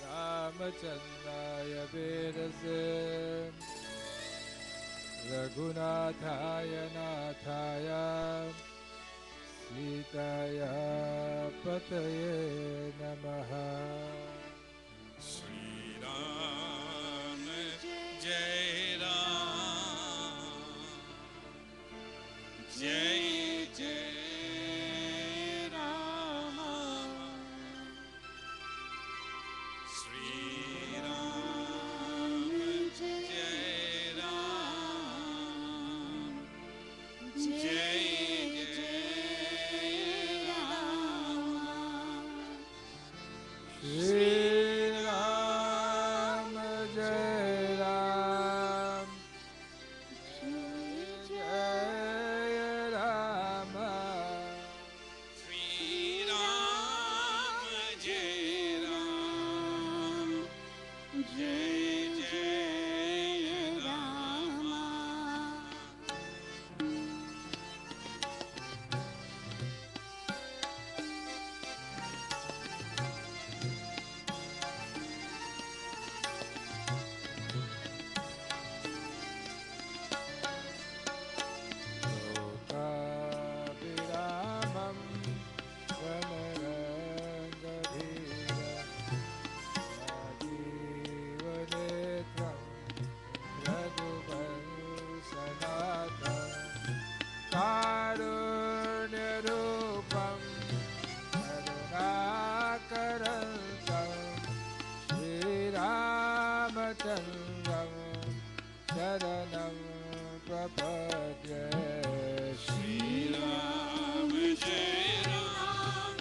रामचन्द्राय वेदसे रघुनाथाय नाथाय सीताय पतये नमः। श्री राम जय राम जय जय राम। श्री राम जय राम जय जय राम। श्री राम जय राम जय राम। श्री राम जय राम जय जय राम। लोकाभिरामं वनरङ्गधीरं राजीवनेत्रं रघुवंशनाथं कारुण्यरूपं करुणाकरन्तं श्रीरामचन्द्रं शरणं प्रपद्ये। श्री राम जय राम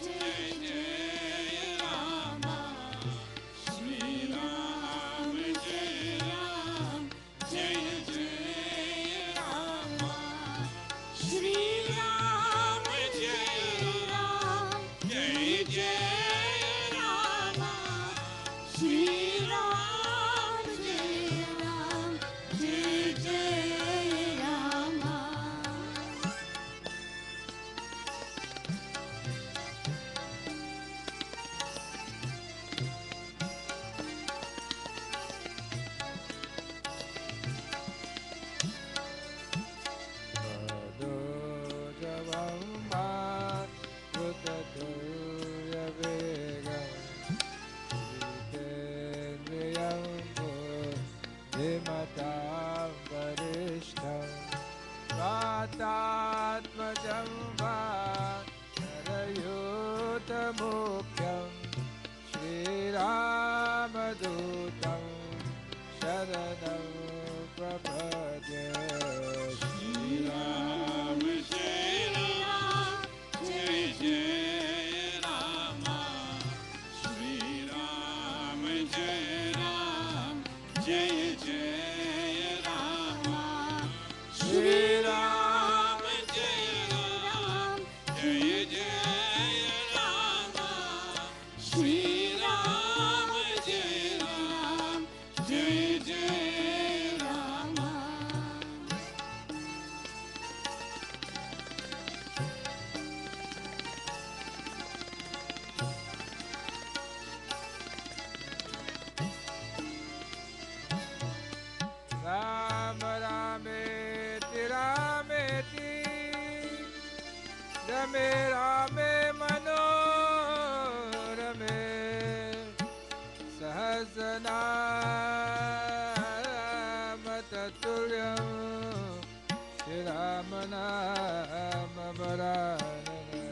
जय जय राम। श्री राम जय राम जय जय राम। श्री राम जय राम जय जय राम। श्री राम जय राम जय जय राम। मनोजवं मारुततुल्यवेगं जितेन्द्रियं बुद्धिमतां वरिष्ठं वातात्मजं वानरयूथमुख्यं श्रीरामदूतं शरणं प्रपद्ये। श्री राम जय राम जय जय राम। श्री राम जय राम जय जय राम। श्री राम जय राम जय जय राम। श्री राम जय राम जय जय राम। राम रामेति रामेति रमे रामे मनोरमे सहस्रनाम तत्तुल्यं श्रीराम नाम वरानने।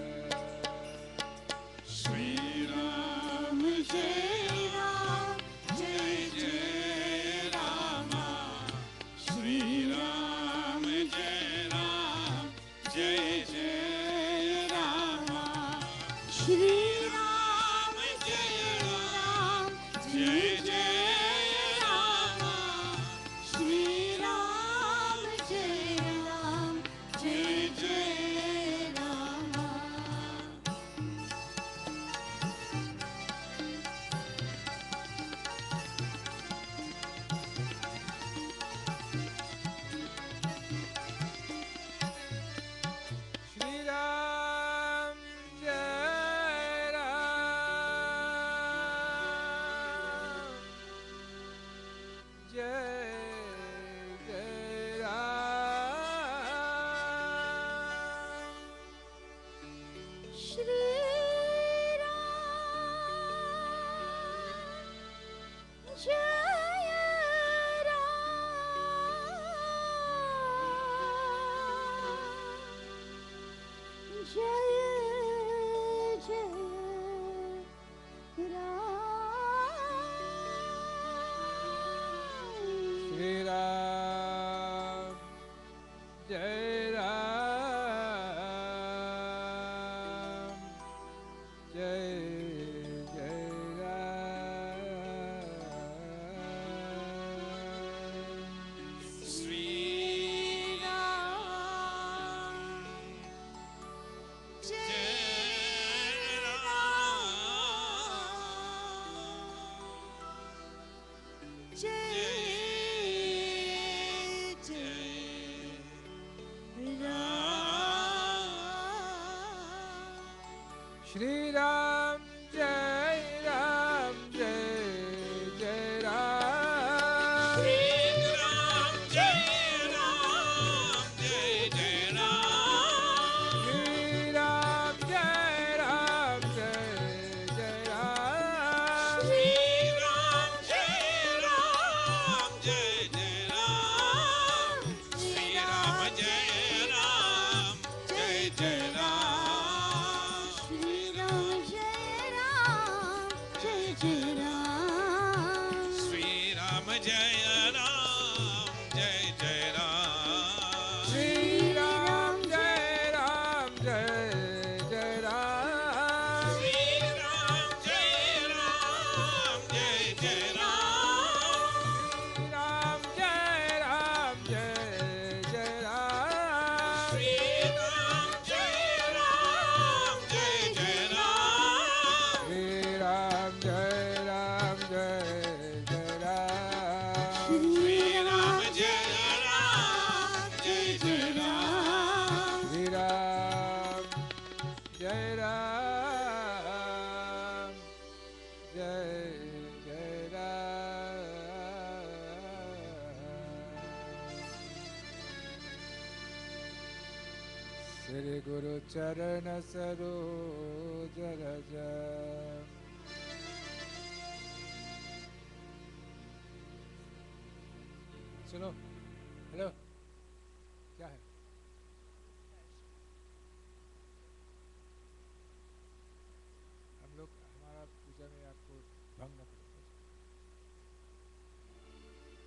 श्री राम जय राम जय जय राम। श्री राम जय राम जय जय राम। श्री राम जय राम जय जय राम। श्री राम जय राम जय जय राम। श्री राम जय Shri Ram, Jai Ram, Jai Jai Ram. Shri Ram, Jai Ram, Jai Jai Ram. Shri Ram, Jai Ram, Jai Jai Ram. Shri Ram, Jai Ram, Jai Jai Ram. Shri Ram, Jai Ram, Jai Jai Ram. Shri Ram, Jai Ram, Jai Jai Ram. Shri Ram, Jai Ram, Jai Jai Ram. Shri Ram, Jai Ram, Jai Jai Ram. Shri Ram, Jai Ram, Jai Jai Ram. Ram, Jai Ram, Jai Jai Ram. Shri Ram, Jai Ram, Jai Jai Ram. Shri Ram, Jai Ram, Jai Jai Ram. Shri Ram, Jai Ram, Jai Jai Ram. Shri Ram, Jai Ram, Jai Jai Ram. Shri Guru Charana Saroja Raja. सुनो, hello, क्या है? हम लोग हमारा पूजा में आपको भंग न करें.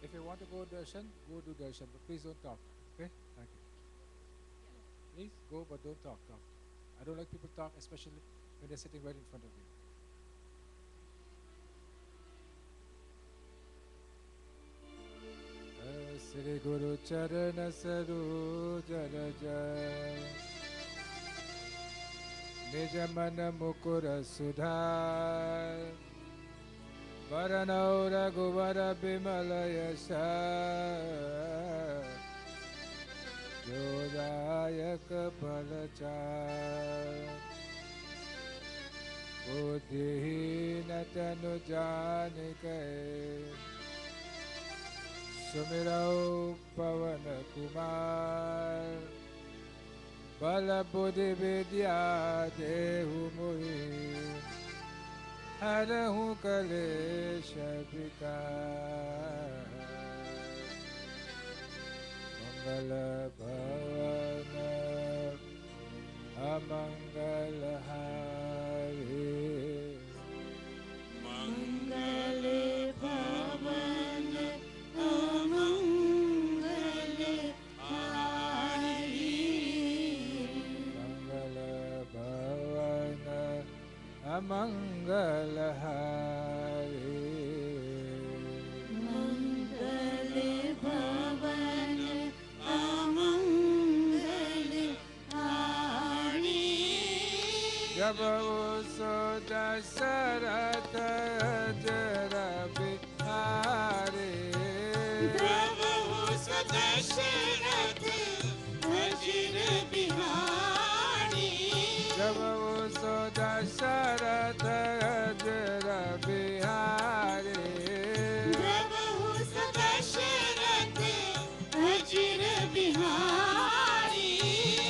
If you want to go darshan, go do darshan, but please don't talk. Okay? Thank you. Please go, but don't talk. I don't like people talk, especially when they're sitting right in front of you. Shri Guru Charana Saroja Raja. Nija Mana Mukura Sudhar. Varanau Raghuvara Bimala Yasha. Yodayak Balachar. Buddhihina Tanu Janike. Sumirau Pavan Kumar. Bala Buddhi Vidya Dehu Mui. Harahu Kalesha Vikar. Mangala Bhavana Amangala Hari. Mangale Bhavana Amangale Hari. Mangala Bhavana Amangala Hari. Mangale Bhavana Amangale Hari. Jaba Usoda Sarata Jara Bihari. Prabhu Sadasharath Ajir Bihari. Jaba Usoda Sarata Jara Bihari. Prabhu Sadasharath Ajir Bihari.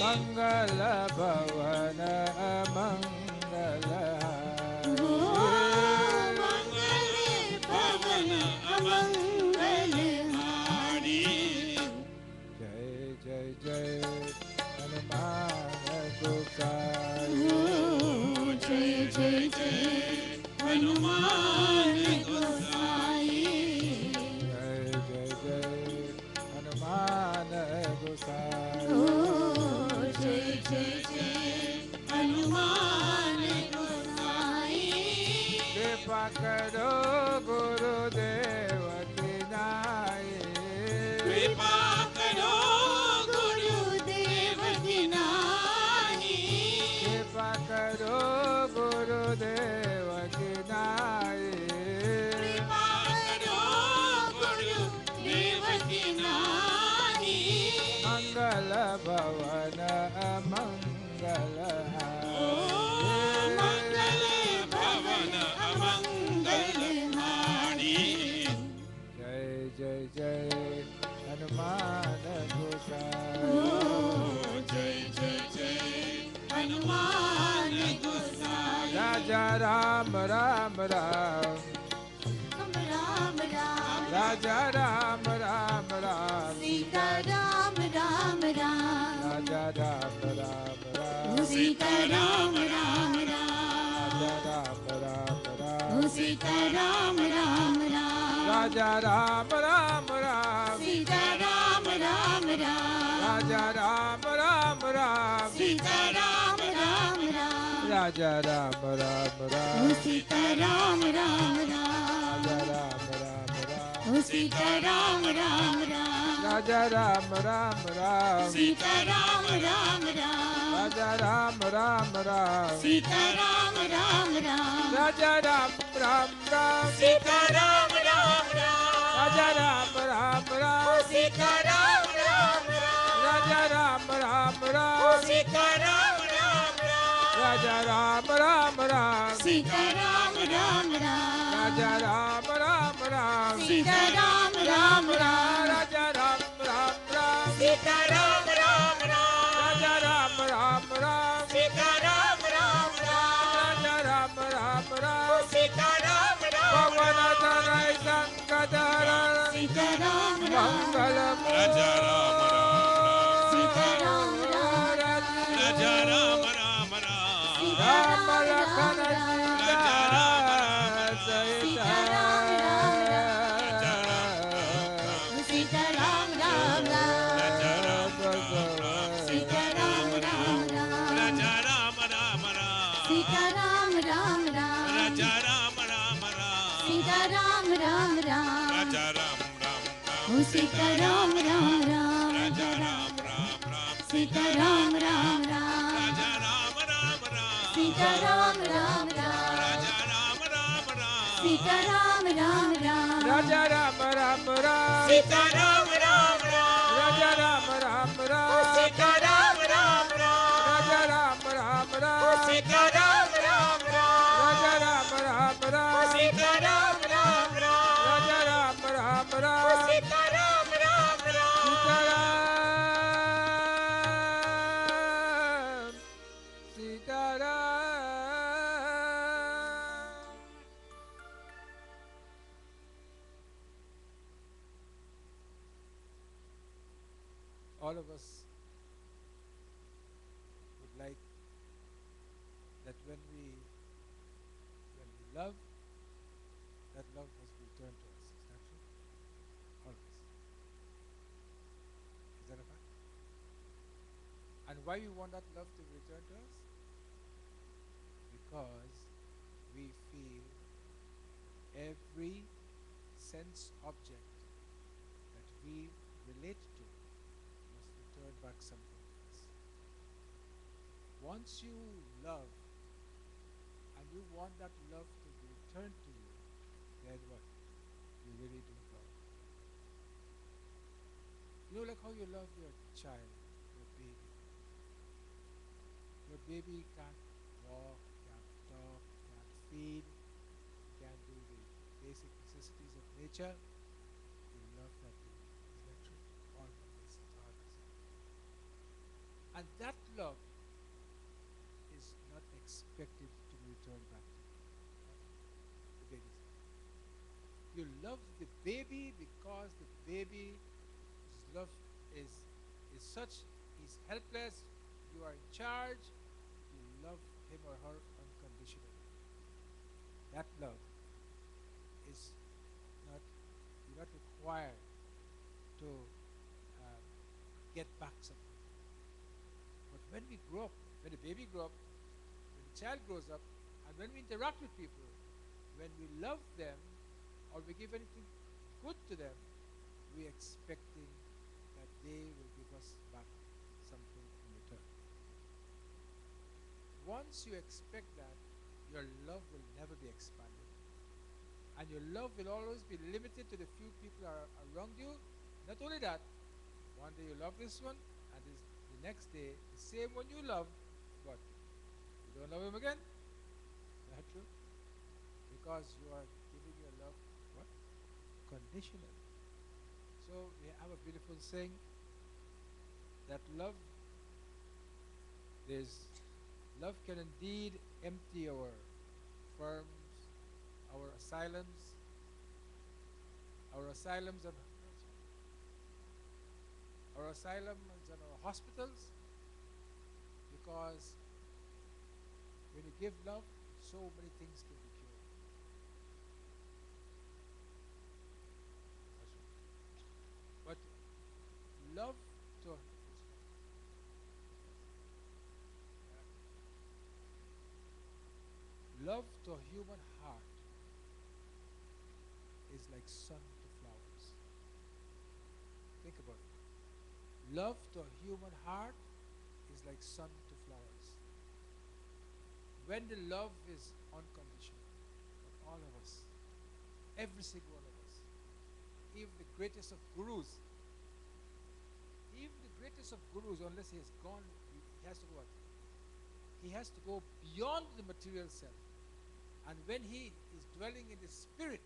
Mangala Bhavana Amangala Mangale Bhavana Amangale Hari. Jai Jai Jai Hanuman Gosai. Jai Jai Jai Hanuman Gosai. Jai Jai Jai Hanuman Gosai. Jai Jai Jai Hanuman Gosai. कृपा करो गुरुदेव की नाई कृपा करो गुरुदेव की नाही कृपा करो गुरुदेव की नाई कृपा करो गुरुदेव की नाही मंगल भवन अमंगल ओ मंगल भवन अमंगल हारी जय जय जय हनुमान गोसाई ओ जय जय जय हनुमान गोसाई राजा राम राम राम राम राम राजा राम राम राम सीता राम राम राम राजा राम राम राम सीता राम राम राम राजा राम राम राम सीता राम राम राम राजा राम राम राम सीता राम राम राम राजा राम राम राम सीता राम राम राम राजा राम राम राम सीता राम राम राम राजा राम राम राम सीता राम राम राम राजा राम राम राम सीता राम राम राम राजा राम राम राम सीता राम राम राम राजा राम राम राम सीता राम राम राम राजा राम राम राम सीता राम राम राम राजा राम राम राम सीता राम राम राम राजा राम राम राम सीता राम राम राम राजा राम राम राम सीता राम राम राम राजा राम राम राम सीता राम राम राम राजा राम राम राम सीता राम राम राम राजा राम राम राम सीता राम राम पवन तनय संकटहर सीता राम राम मंगल राजा राम सीता राम राम राजा राम राम राम राम लखन राजा राम सहित सीता राम सीता राम राम राजा राम राम सीता राम राम राम राजा राम राम राम सीता राम राम राम राजा राम राम राम सीता राम राम राम राजा राम राम राम सीता राम राम राम राजा राम राम राम सीता राम राम राम राजा राम राम राम सीता राम राम राम राजा राम राम राम सीता राम राम राम राजा राम राम राम सीता राम राम राम राजा राम राम राम सीता राम राम राम राजा राम राम राम सीता राम राम राम राजा राम राम राम सीता राम राम राम राजा Ram Ram Ram Sita Ram Ram Ram Sitaram Sitaram all of us would like that when we love, that love must be returned to us. Is that true? All of us. Is that a fact? And why we want that love to be returned to us? Because we feel every sense object that we relate to must return back something to us. Once you love and you want that love to be returned to you, then what? You really do love. You know, like how you love your child, your baby. Your baby can't walk, can't talk, can't feed, can't do the basic necessities of nature. You love that baby. Is that true? All of us, all of us. And that love is not expected to be returned back to you. The baby's love. You love the baby because the baby's love is such, he's helpless, you are in charge, you love him or her unconditionally. That love is not, you're not required to get back something. But when we grow up, when the baby grows up, when the child grows up, and when we interact with people, When we love them or we give anything good to them, we're expecting that they will give us back something in return. Once you expect that, your love will never be expanded. And your love will always be limited to the few people are around you. Not only that, one day you love this one, and the next day, the same one you love, what? You don't love him again? Not true? Because you are giving your love, what? Conditional. So we have a beautiful saying that is love can indeed empty our firms, our asylums, and our asylums and our hospitals, because when you give love, so many things can be cured. That's right. But love to love to a human heart is like sun to flowers. Think about it. Love to a human heart is like sun to flowers. When the love is unconditional, all of us, every single one of us, even the greatest of gurus, even the greatest of gurus, unless he has gone, he has to go what? He has to go beyond the material self. And when he is dwelling in the spirit,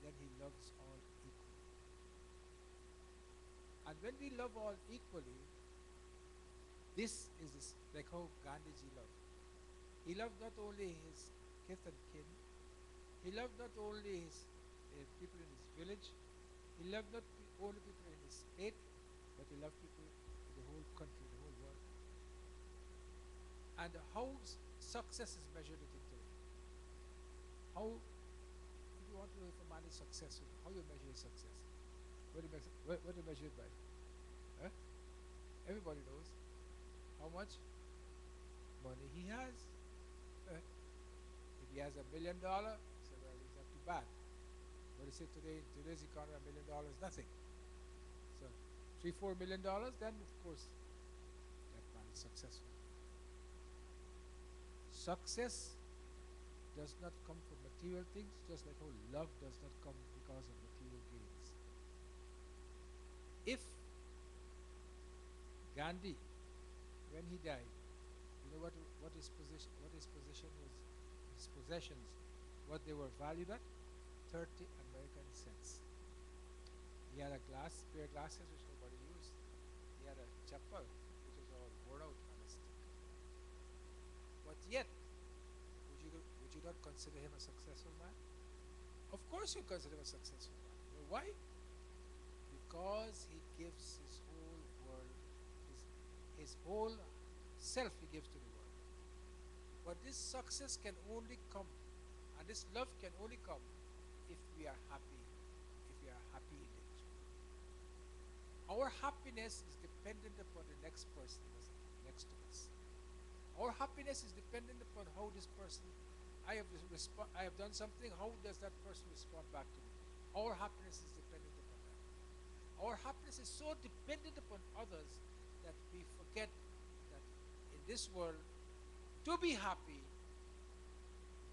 then he loves all equally. And when we love all equally, like how Gandhiji loved. He loved not only his kith and kin, he loved not only his people in his village, he loved not only people in his state, but he loved people in the whole country, the whole world. And how success is measured in today. How, if you want to know if a man is successful, how you measure his success? What do you measure it by? Huh? Everybody knows how much money he has. If he has $1 million, say, well, he's not too bad. But you say today, in today's economy, $1 million is nothing. So, $3-4 million, then of course, that man is successful. Success does not come from material things, just like how love does not come because of material gains. If Gandhi, when he died, you know what his position was, his possessions, what they were valued at? 30 American cents. He had a pair of glasses which nobody used. He had a chappal which was all worn out on a stick. But yet, would you not consider him a successful man? Of course you consider him a successful man. You know why? Because he gives his whole world, his whole self he gives to the world. But this success can only come, and this love can only come if we are happy, if we are happy in it. Our happiness is dependent upon the next person next to us. Our happiness is dependent upon how this person, I have done something, how does that person respond back to me? Our happiness is dependent upon that. Our happiness is so dependent upon others that we forget that in this world, to be happy,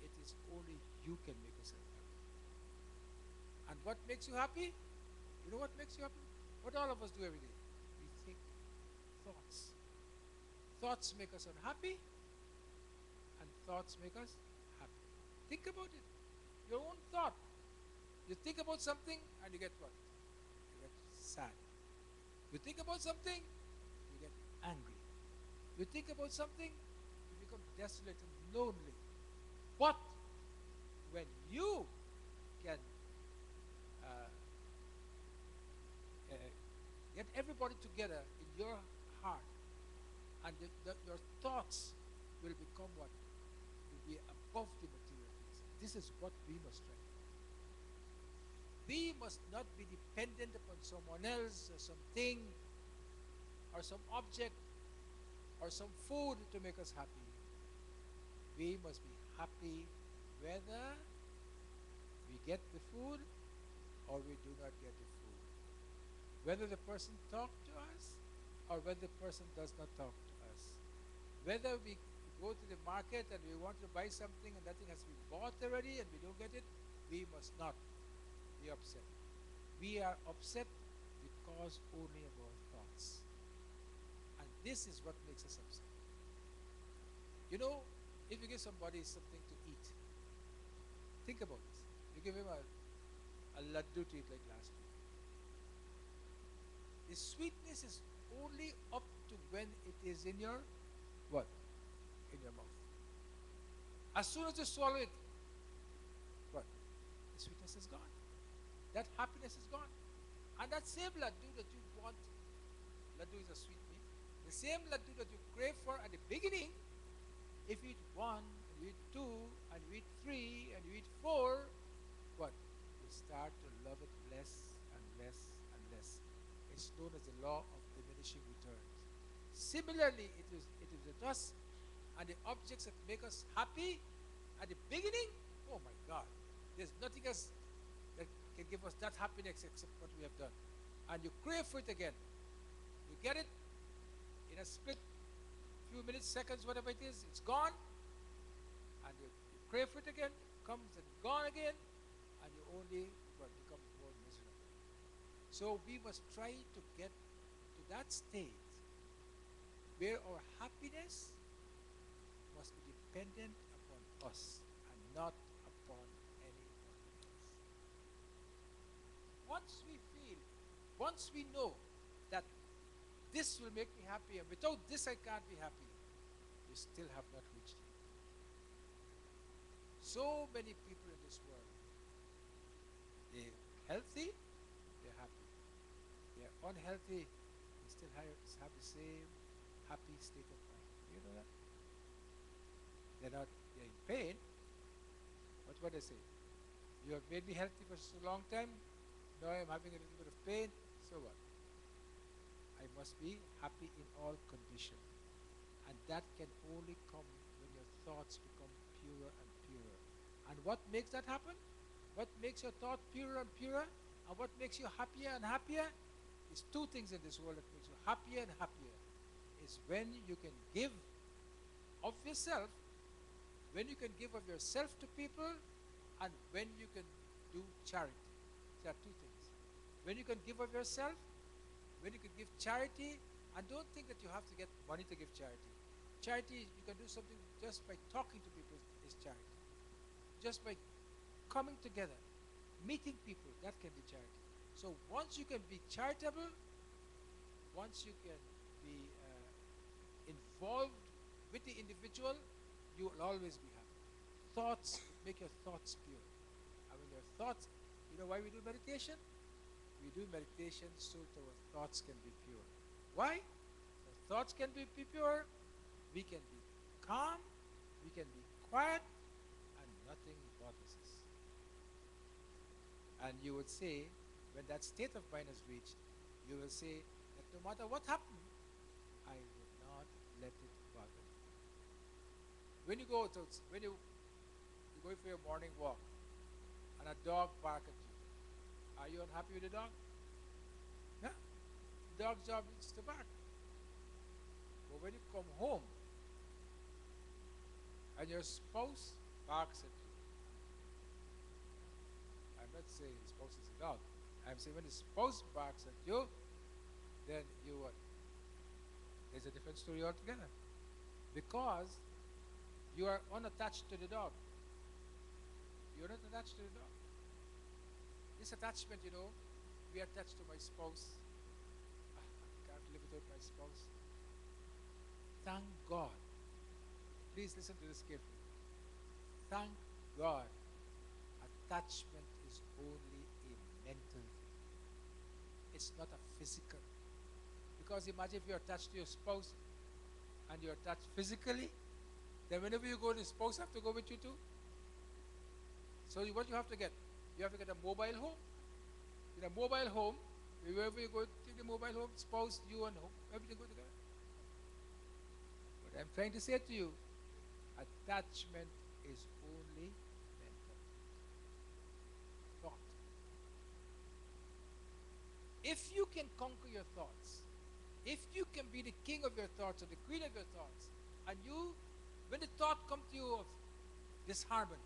it is only you can make yourself happy. And what makes you happy? You know what makes you happy? What all of us do every day? We think thoughts. Thoughts make us unhappy, and thoughts make us happy. Think about it. Your own thought. You think about something, and you get what? You get sad. You think about something, you get angry. You think about something, you become desolate and lonely. But when you can uh, uh, get everybody together in your heart, and your thoughts will become what? Will be above the material things. This is what we must try. We must not be dependent upon someone else or something or some object or some food to make us happy. We must be happy whether get the food or we do not get the food. Whether the person talk to us or whether the person does not talk to us. Whether we go to the market and we want to buy something and that thing has been bought already and we don't get it, we must not be upset. We are upset because only of our thoughts. And this is what makes us upset. You know, if you give somebody something to eat, think about this. You give him a laddu to eat like last week. The sweetness is only up to when it is in your what? In your mouth. As soon as you swallow it, what? The sweetness is gone. That happiness is gone. And that same laddu that you want, laddu is a sweet meat, the same laddu that you crave for at the beginning, if you eat one, and you eat two, and you eat three, and you eat four, what? You start to love it less and less and less. It's known as the law of diminishing returns. Similarly, it is with us and the objects that make us happy at the beginning. Oh my God, there's nothing else that can give us that happiness except what we have done. And you crave for it again. You get it in a split, few minutes, seconds, whatever it is, it's gone. And you crave for it again, comes and gone again, and you only become more miserable. So we must try to get to that state where our happiness must be dependent upon us and not upon anyone else. Once we know that this will make me happy and without this I can't be happy, you still have not reached it. So many people in this world, they're healthy, they're happy. They're unhealthy, they still have the same happy state of mind. You know that? They're in pain, but what they say? You have made me healthy for so long time, now I'm having a little bit of pain, so what? I must be happy in all conditions. And that can only come when your thoughts become purer and purer. And what makes that happen? What makes your thought purer and purer? And what makes you happier and happier? Is two things in this world that makes you happier and happier. Is when you can give of yourself, when you can give of yourself to people, and when you can do charity. There are two things. When you can give of yourself, when you can give charity, and don't think that you have to get money to give charity. Charity, you can do something just by talking to people is charity. Just by coming together, meeting people, that can be charity. So once you can be charitable, once you can be involved with the individual, you will always be happy. Thoughts, make your thoughts pure. And when your thoughts, you know why we do meditation? We do meditation so that our thoughts can be pure. Why? Our thoughts can be pure, we can be calm, we can be quiet, and nothing bothers us. And you would say, when that state of mind is reached, you will say that no matter what happened, I will not let it bother me. When you go to, when you're going for your morning walk, and a dog barks at you, are you unhappy with the dog? No. The dog's job is to bark. But when you come home, and your spouse barks at you, I'm not saying the spouse is a dog. I'm saying when the spouse barks at you, then you what? There's a different story altogether. Because you are unattached to the dog. You're not attached to the dog. This attachment, you know, we are attached to my spouse. I can't live without my spouse. Thank God. Please listen to this carefully. Thank God. Attachment is only a mental thing. It's not a physical. Because imagine if you're attached to your spouse and you're attached physically, then whenever you go, the spouse have to go with you too. So what you have to get? You have to get a mobile home. In a mobile home, wherever you go, take the mobile home, spouse, you and home, everything go together. What I'm trying to say to you, attachment is only mental. can conquer your thoughts, if you can be the king of your thoughts or the queen of your thoughts, and you, when the thought comes to you of disharmony,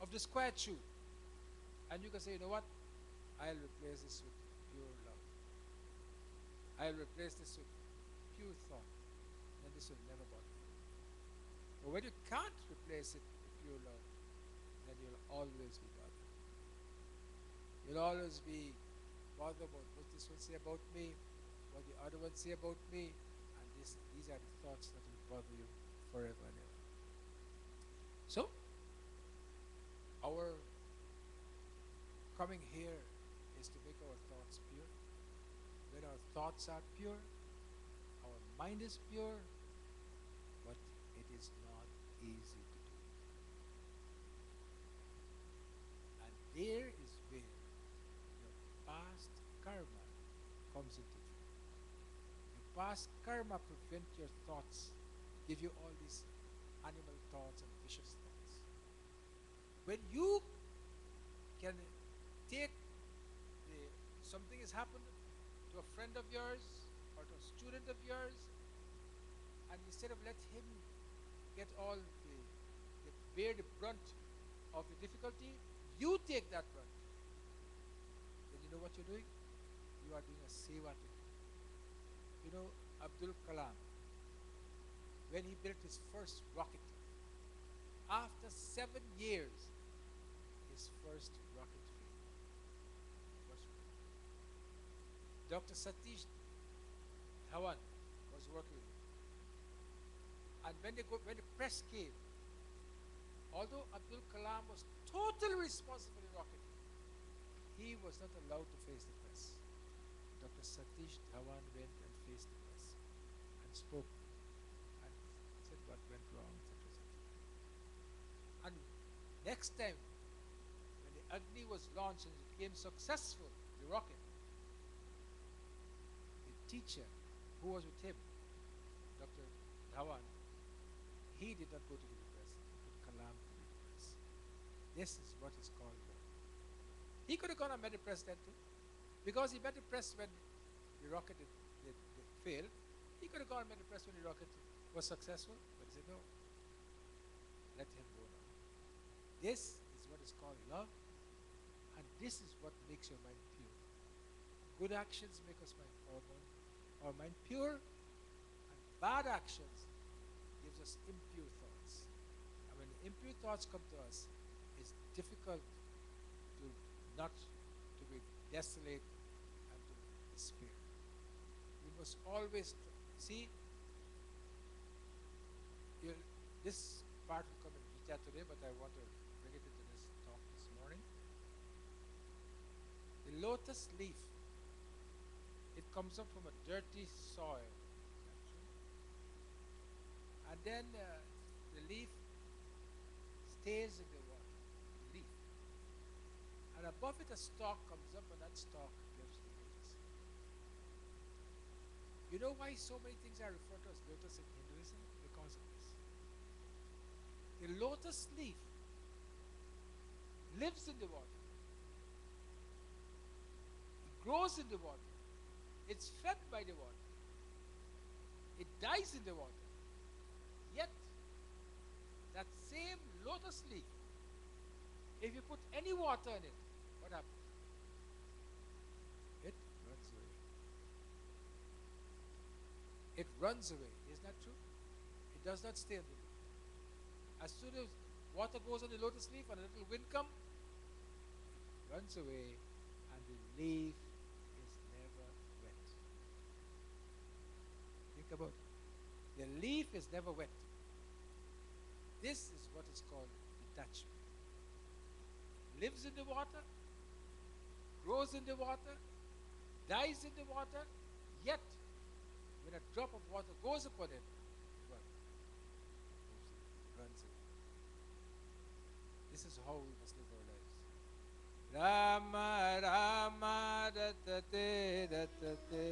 of disquietude, and you can say, you know what, I'll replace this with pure love. I'll replace this with pure thought. And this will never bother you. But when you can't replace it with pure love, then you'll always be bothered. You'll always be bothered about what this one say about me, what the other one say about me, and these are the thoughts that will bother you forever and ever. So, our coming here is to make our thoughts pure. When our thoughts are pure, our mind is pure, but it is not easy to do. And there is where your past karma comes into view. Your past karma prevent your thoughts, give you all these animal thoughts and vicious thoughts. When you can take something has happened to a friend of yours or to a student of yours, and instead of let him get all bear the brunt of the difficulty, you take that brunt. Then you know what you're doing? You are doing a seva to him. You know, Abdul Kalam, when he built his first rocket, after 7 years, his first rocket failed. Dr. Satish Dhawan was working with him. And when the press came, although Abdul Kalam was totally responsible for the rocket, he was not allowed to face the press. Dr. Satish Dhawan went and faced the press and spoke and said what went wrong, etc. And next time, when the Agni was launched and it became successful, the rocket, the teacher who was with him, Dr. Dhawan, he did not go to the press. He put Kalam to the press. This is what is called love. He could have gone and met the president too, because he met the press when the rocket did fail. He could have gone and met the press when the rocket was successful, but he said no. Let him go now. This is what is called love, and this is what makes your mind pure. Good actions make our mind pure, and bad actions gives us impure thoughts. And when impure thoughts come to us, it's difficult to not to be desolate and to despair. We must always see. This part will come in Gita today, but I want to bring it into this talk this morning. The lotus leaf, it comes up from a dirty soil. And then the leaf stays in the water, the leaf. And above it a stalk comes up, and that stalk gives the lotus. You know why so many things are referred to as lotus in Hinduism? Because of this. The lotus leaf lives in the water. It grows in the water. It's fed by the water. It dies in the water. Yet, that same lotus leaf, if you put any water in it, what happens? It runs away. It runs away. Isn't that true? It does not stay in the leaf. As soon as water goes on the lotus leaf and a little wind comes, it runs away, and the leaf is never wet. Think about it. The leaf is never wet. This is what is called detachment. Lives in the water, grows in the water, dies in the water, yet when a drop of water goes upon it, what? Runs away. This is how we must live our lives. Rama Rama Datate Datate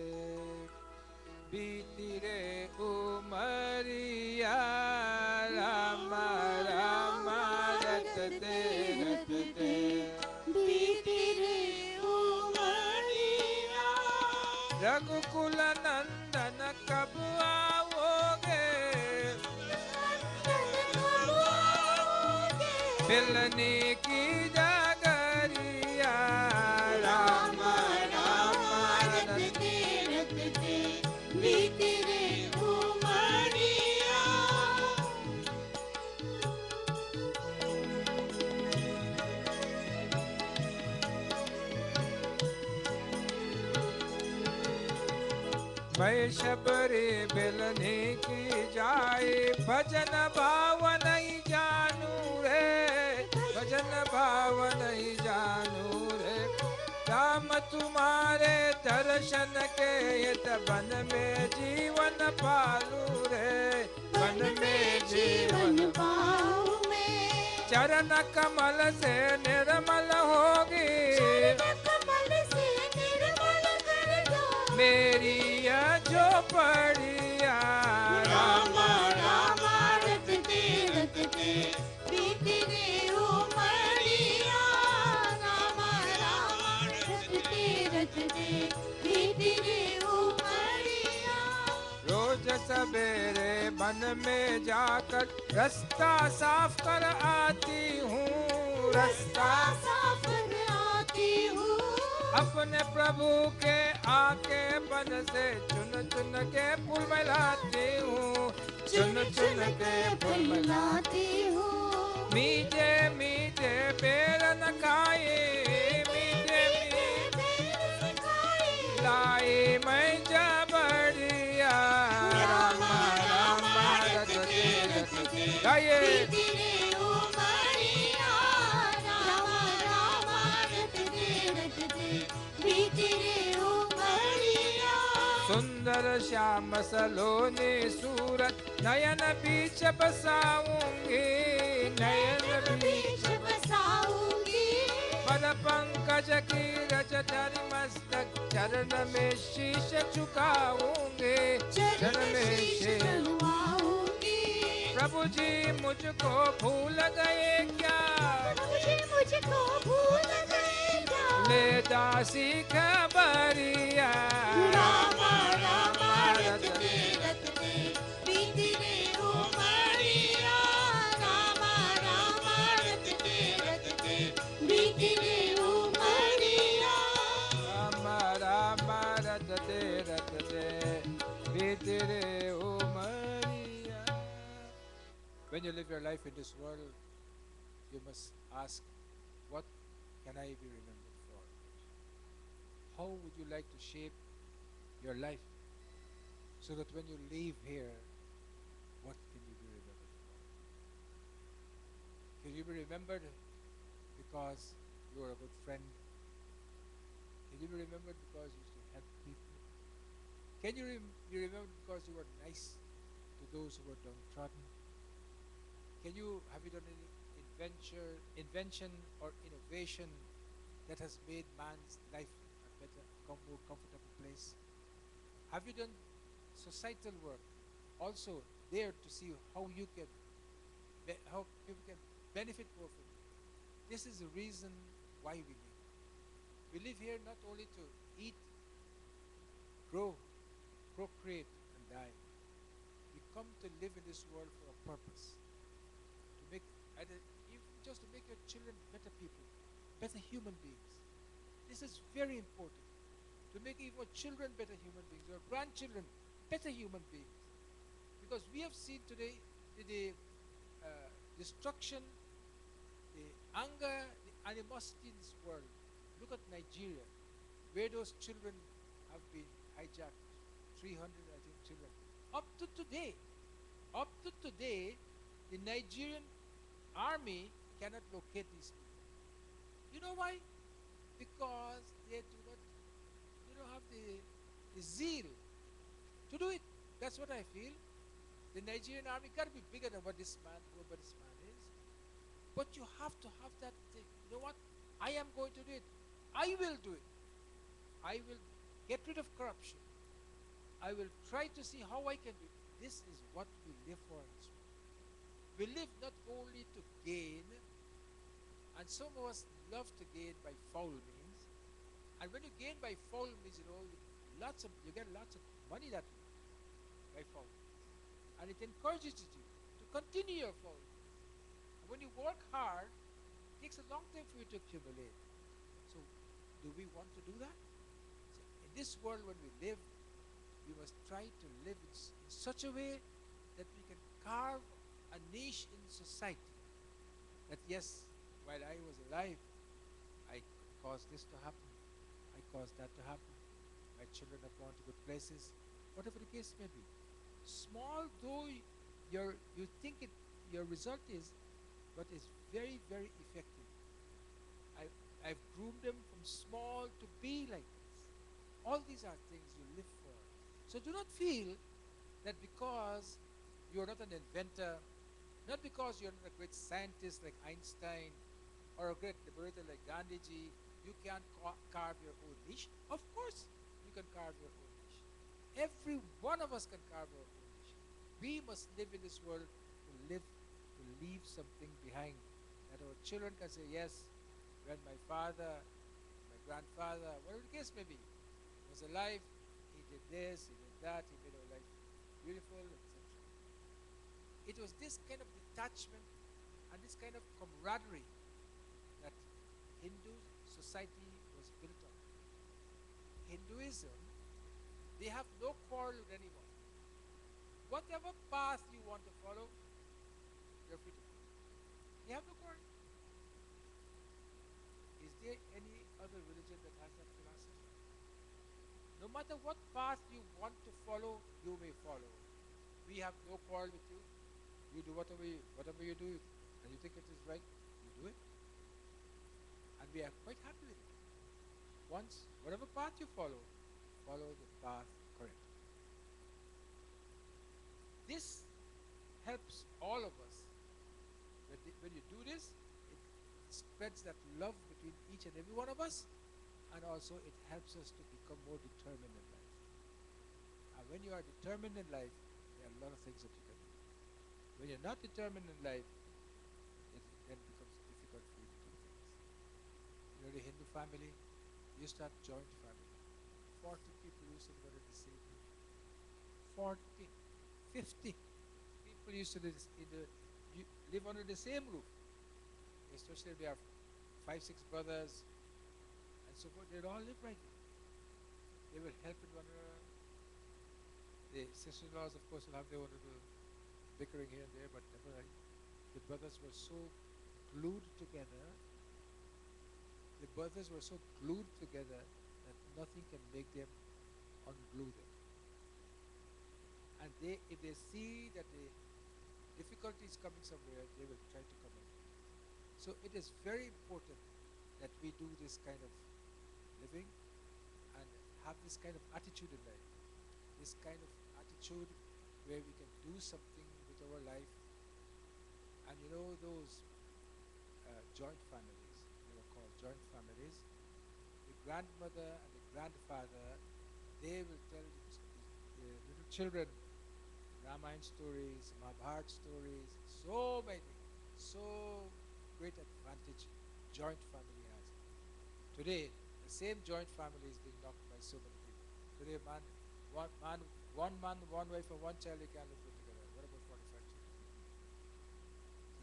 Bitire Umariya Rama Rama Datate Datate Bitire Umariya रघुकुल नंदन कब आओगे, मिलने की जगरिया, राम राम रटते रटते बीती रे उमरिया। मैं शबरी मिलने की जाए, भजन भाव नहीं जानू रे, भजन भाव नहीं जानू रे, राम तुम्हारे दर्शन के हित वन में जीवन पालू रे, वन में जीवन पाऊं मैं, चरण कमल से निर्मल होगी, कमल से निर्मल कर दो मेरी यह झोपड़िया, राम राम रटते रटते बीती रे उमरिया। राम राम रटते रटते बीती रे उमरिया। रोज सवेरे वन में जाकर रास्ता साफ कर आती हूँ, रास्ता साफ कर आती हूँ, अपने प्रभु के आके बन से चुन चुन के फूल मिलाती हूँ, चुन चुन के फूल मिला, मिलाती हूँ, मीठे मीठे पेड़ न खाए, मीठे मीठे लाई मैं जबड़िया, राम राम रटते रटते गाइए, बीती रे उमरिया। राम राम रटते रटते बीती रे उमरिया। सुंदर श्याम सलोनी सूरत नयन बीच बसाऊंगी, नयन बीच बीच बसाऊंगी, पद पंकज की रज धरि मस्तक, चरण में शीश झुकाऊंगे, चरण में शीश, झुकाऊंगी। प्रभु जी मुझको भूल गए क्या, मुझको भूल गए क्या, ले दासी खबरिया, राम राम रटते रटते बीती रे उमरिया। राम राम रटते रटते बीती रे उमरिया। राम राम रटते रटते बीती रे Umaria. When you live your life in this world, you must ask, what can I be remembered for? How would you like to shape your life so that when you leave here, what can you be remembered for? Can you be remembered because you were a good friend? Can you be remembered because you used to help people? Can you be remembered because you were nice to those who were downtrodden? Have you done any invention or innovation that has made man's life a better, more comfortable place? Have you done societal work also there to see how you can how people can benefit more from it? This is the reason why we live. We live here not only to eat, grow, procreate, and die. We come to live in this world for a purpose. To make even just to make your children better people, better human beings. This is very important. To make even your children better human beings, your grandchildren better human beings. Because we have seen today the destruction, the anger, the animosity in this world. Look at Nigeria, where those children have been hijacked. 300, I think, children. Up to today, the Nigerian army cannot locate these people. You know why? Because they don't have the zeal to do it. That's what I feel. The Nigerian army got to be bigger than whoever this man is. But you have to have that thing. You know what? I am going to do it. I will do it. I will get rid of corruption. I will try to see how I can do it. This is what we live for in this world. We live not only to gain, and some of us love to gain by foul means. And when you gain by foul means, you You get lots of money that way by following this. And it encourages you to continue your following this. And when you work hard, it takes a long time for you to accumulate. So do we want to do that? So in this world when we live, we must try to live in such a way that we can carve a niche in society. That yes, while I was alive, I caused this to happen. I caused that to happen. My children have gone to good places. Whatever the case may be. Small though you think your result is, but it's very, very effective. I, I've groomed them from small to be like this. All these are things you live for. So do not feel that because you're not an inventor, not because you're not a great scientist like Einstein or a great liberator like Gandhiji, you can't carve your own niche. Of course, you can carve your own niche. Every one of us can carve our own niche. We must live in this world to leave something behind. That our children can say, yes, when my father, my grandfather, whatever the case may be, was alive, he did this, he did that, he made our life beautiful, etc. It was this kind of detachment and this kind of camaraderie that Hindu society was built on. Hinduism, they have no quarrel with anyone. Whatever path you want to follow, you're free to follow. They have no quarrel. Is there any other religion that has that philosophy? No matter what path you want to follow, you may follow. We have no quarrel with you. You do whatever you do, and you think it is right, you do it. And we are quite happy with it. Once, whatever path you follow the path correctly. This helps all of us. When you do this, it spreads that love between each and every one of us, and also it helps us to become more determined in life. And when you are determined in life, there are a lot of things that you can do. When you're not determined in life, it then becomes difficult for you to do things. You know, the Hindu family used to have joint family. 40 people used to live under the same roof. 40, 50 people used to live under the same roof. Especially if they have 5, 6 brothers and so forth, they'd all live right there. They will help with one another. The sister-in-laws, of course, will have their own little bickering here and there, but never mind. The brothers were so glued together. The brothers were so glued together that nothing can make them unglue them. And if they see that the difficulty is coming somewhere, they will try to come out. So it is very important that we do this kind of living and have this kind of attitude in life. This kind of attitude where we can do something with our life. And you know those joint families, they were called joint families. The grandmother and the grandfather, they will tell the little children Ramayana stories, Mahabharata stories, so many, so great advantage joint family has. Today, the same joint family is being knocked by so many people. Today, one man, one wife, and one child, they can't live together. What about 45 children?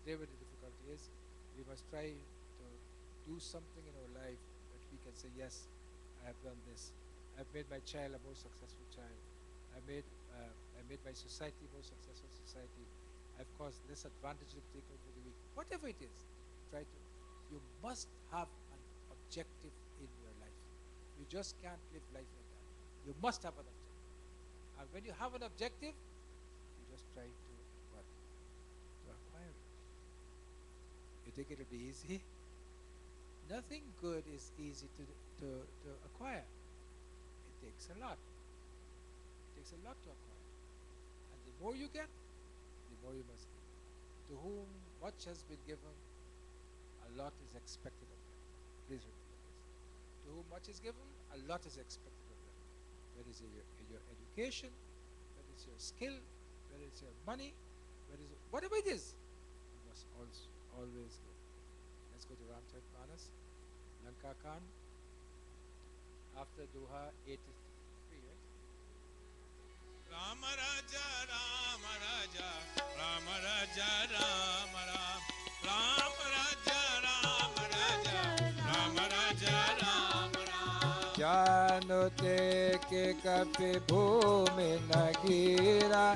Today, what the difficulty is, we must try to do something in our life that we can say, yes, I have done this. I've made my child a more successful child. I made my society more successful society. I've caused less advantage to take over the weak. Whatever it is, you must have an objective in your life. You just can't live life like that. You must have an objective. And when you have an objective, you just try to what? To acquire it. You think it'll be easy? Nothing good is easy to acquire. It takes a lot. It takes a lot to acquire. And the more you get, the more you must give. To whom much has been given, a lot is expected of them. Please remember this. To whom much is given, a lot is expected of them. Whether it's your education, whether it's your skill, whether it's your money, whatever it is, you must always give. Let's go to Ramcharitmanas. Lanka Khan. After Doha 83, happy, right? Ram Raja, Ram Raja, Ram Raja, Ram Ram, Ram Raja, Ram Raja, Ram Raja, Ram Ram. जानते के कपि भूमि न गिरा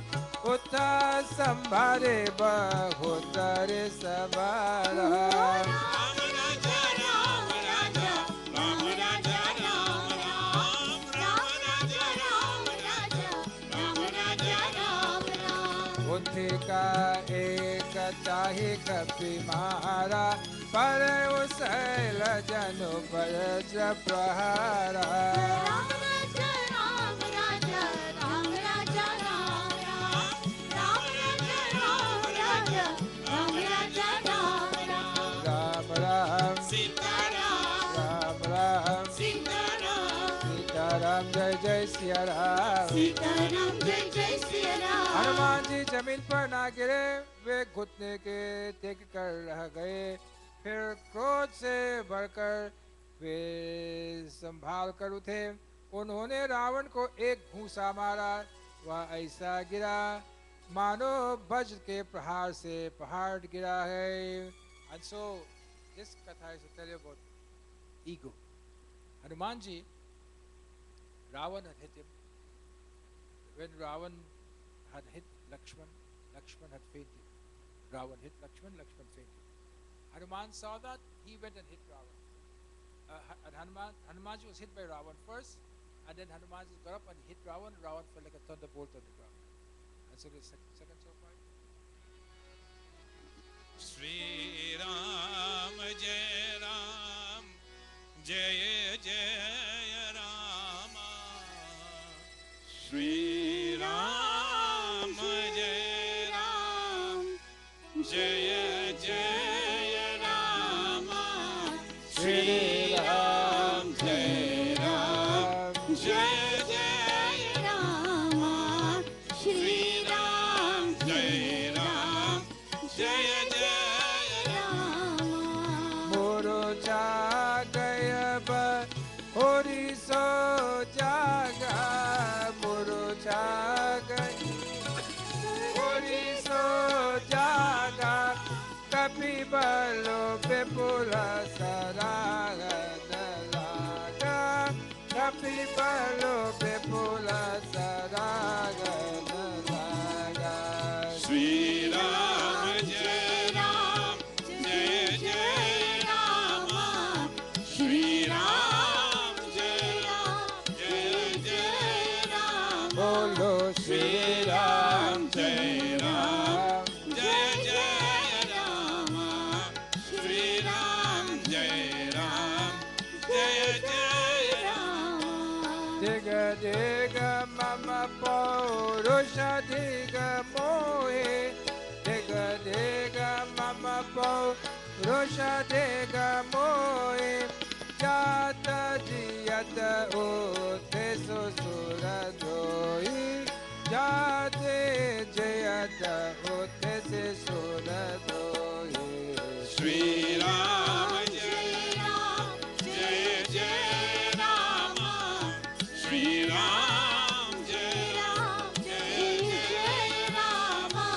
उत संभारे बहुतर सवारा Ram Raja, Ram Raja, Ram Raja, Ram Ram, Ram Raja, Ram Raja, Ram Raja, Ram Ram. बुद्धि का एक चाहि कपि मारा पर उसल जनु पर प्रहारा राम राजा राम राजा राम राजा राम राम राम राजा राम राजा राम राजा राम राम राम राम सीताराम, राम राम सीताराम, सीताराम जय जय सिया राम सीताराम जय जय सिया राम हनुमान जी जमीन पर ना गिरे वे घुटने के टेक कर रह गए फिर क्रोध से भरकर वे संभाल कर उठे उन्होंने रावण को एक घूंसा मारा वह ऐसा गिरा मानो वज्र के प्रहार से पहाड़ गिरा है and so this katha is to tell you about ego Hanuman ji Ravan had hit him when Ravan had hit Lakshman had fainted Ravan hit Lakshman fainted Hanuman saw that he went and hit Ravan and Hanumanji was hit by Ravan first, and then Hanumanji got up and hit Ravan. Ravan fell like a thunderbolt on the ground. And so the second chapter. Shri Ram Jai Ram, Jai Jai Rama. Shri Ram Jai Ram, Jai Jai Rama. Shri Ram Jai Ram, Jai Jai Rama Shri Ram Jai Ram, Jai Jai Rama Murucha gaya hori so jaga Murucha gaya hori so jaga Kapi balo pepula saraga dalaga Kapi balo pepula saraga dalaga Shri Ram Jai Ram, Jai Jai Rama. Shri Ram Jai Ram, Jai Jai Rama. Bolo Shri Ram Jai Ram, Jai Jai Rama. Shri Ram Jai Ram, Jai Jai Rama. Diga diga mama purusha diga mohe Diga diga mama purusha diga mohe Jata jiyata utte susura doi Jate jayata utte susura doi Shri Ram Jai Ram, Jai Jai Rama. Shri Ram Jai Ram, Jai Jai Rama.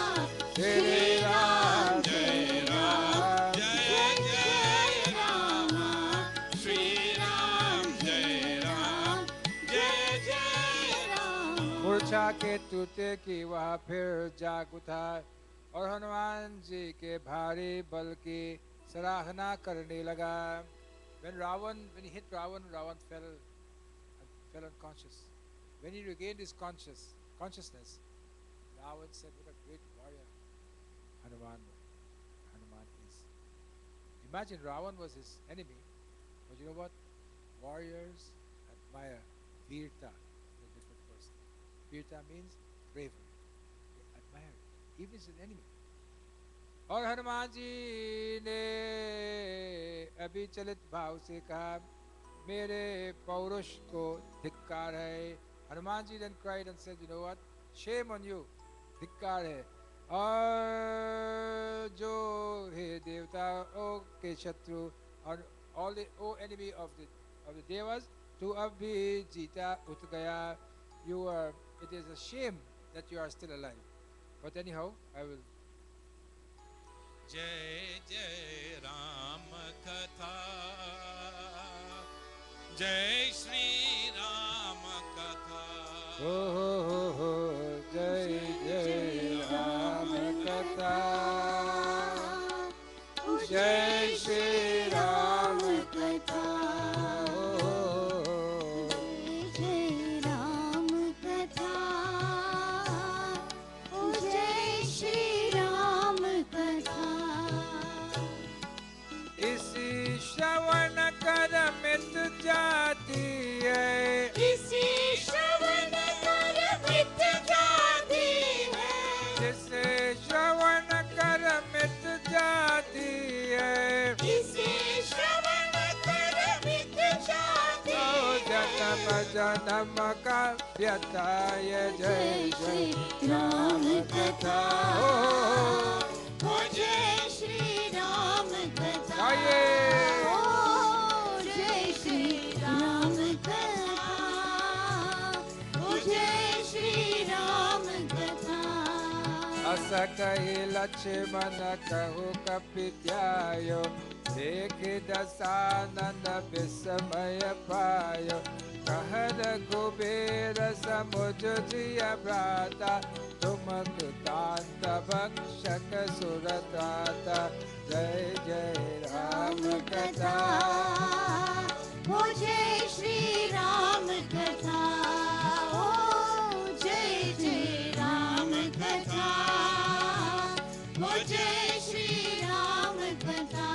Shri Ram Jai Ram, Jai Jai Rama. Shri Ram Jai Ram, Jai Jai Rama. मूर्छा के टूटे की वह फिर जाग उठा और हनुमान जी के भारी बल की सराहना करने लगा when he hit Ravan fell unconscious when he regained his consciousness Ravan said what a great warrior Hanuman is imagine Ravan was his enemy but you know what warriors admire Virta is a different person Virta means bravery they admire it even as an enemy और हनुमान जी ने अभिचलित भाव से कहा मेरे पौरुष को धिक्कार है Hanuman ji then cried and said you know what shame on you धिक्कार है और जो हे देवताओं के शत्रु और all the enemy of the devas तू अब भी जीता उठ गया you are. It is a shame that you are still alive. But anyhow, I will. जय जय राम कथा जय श्री राम कथा Oh, oh, oh, Jai Jai Ram Katha. Jai Shri Ram Katha. जय राम कथा ओ जय श्री राम कथा इसी श्रवण कर मिट जाती है इसी श्रवण कर मिट जाती है जिसे श्रवण कर मिट जाती है इसी श्रवण कर मिट जाती ओ जन्म जन्म का व्यथाय जय जय राम कथा ओ जय श्री राम कथा गाइए। ओ जय श्री राम कथा ओ जय श्री राम कथा अस कहि लक्ष्मण कहु कपित्यायो देख दशानन विस्मय पायो कहर कुबेर समुझ जिय भ्राता तुम कृतांत भक्षक सुरताता जय जय राम कथा ओ जय श्री राम कथा ओ जय जय राम कथा ओ जय श्री राम कथा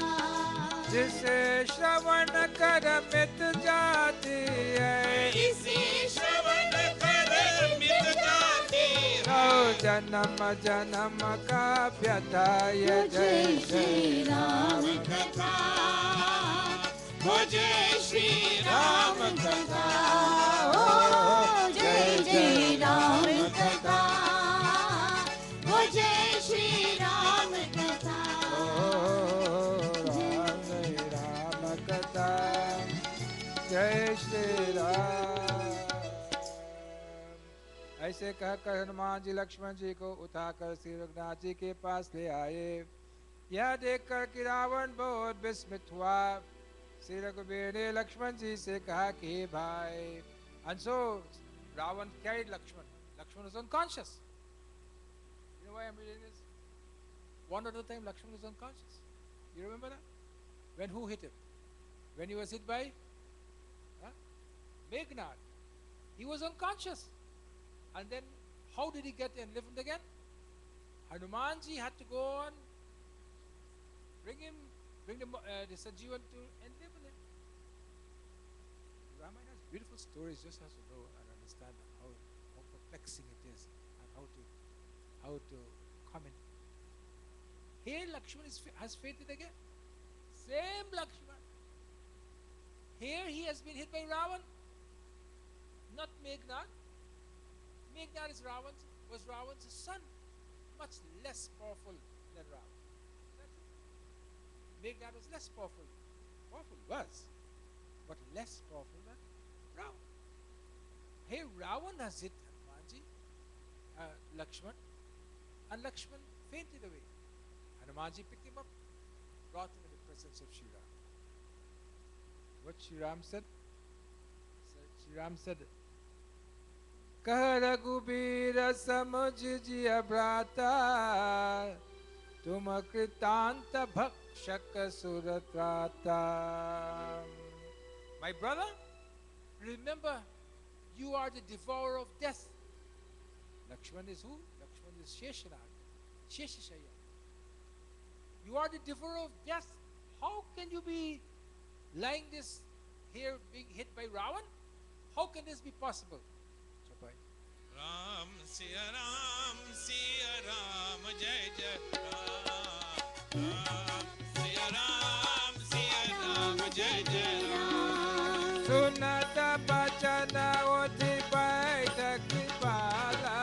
जिसे श्रवण कर मिट जाती है इसी श्रवण कर मिट जाती ओ जन्म जन्म का व्यथाय जय जय राम कथा ओ जय श्री राम कथा ओ जय जय राम कथा ओ जय श्री राम कथा जय राम कथा जय श्री राम। ऐसे कहकर हनुमान जी लक्ष्मण जी को उठाकर श्री रघुनाथ जी के पास ले आए। यह देखकर कि रावण बहुत विस्मित हुआ। श्री रघुवीर ने लक्ष्मण जी से कहा कि हे भाई, and so Ravan carried Lakshman. Lakshman was unconscious. You know why I'm reading this? One at a time, Lakshman was unconscious. You remember that? When who hit him? When he was hit by Meghnad. He was unconscious. And then how did he get enlivened again? Hanumanji had to go on, bring the Sanjeevan to enliven him. Ramayana has beautiful stories, just has to know and understand how perplexing it is and how to comment. Here Lakshman has fainted again. Same Lakshman. Here he has been hit by Ravan, not Meghnad. Meghnad was Ravan's son, much less powerful than Ravan. Meghnad was less powerful. Powerful was, but less powerful than Ravan. Here Ravan has hit Hanumanji, Lakshman, and Lakshman fainted away. Hanumanji picked him up, brought him in the presence of Shri Ram. What Shri Ram said? Shri Ram said, कह रघुबीर समुझ जिय भ्राता तुम कृतांत भक्षक सुरत्राता. My brother, remember, you are the devourer of death. Lakshman is who? Lakshman is Sheshashaya. You are the devourer of death. How can you be lying this here being hit by Ravan? How can this be possible? Ram Siya Ram जय जय राम राम सिया राम जय जय राम सुनत बचन उठि बैठक बाला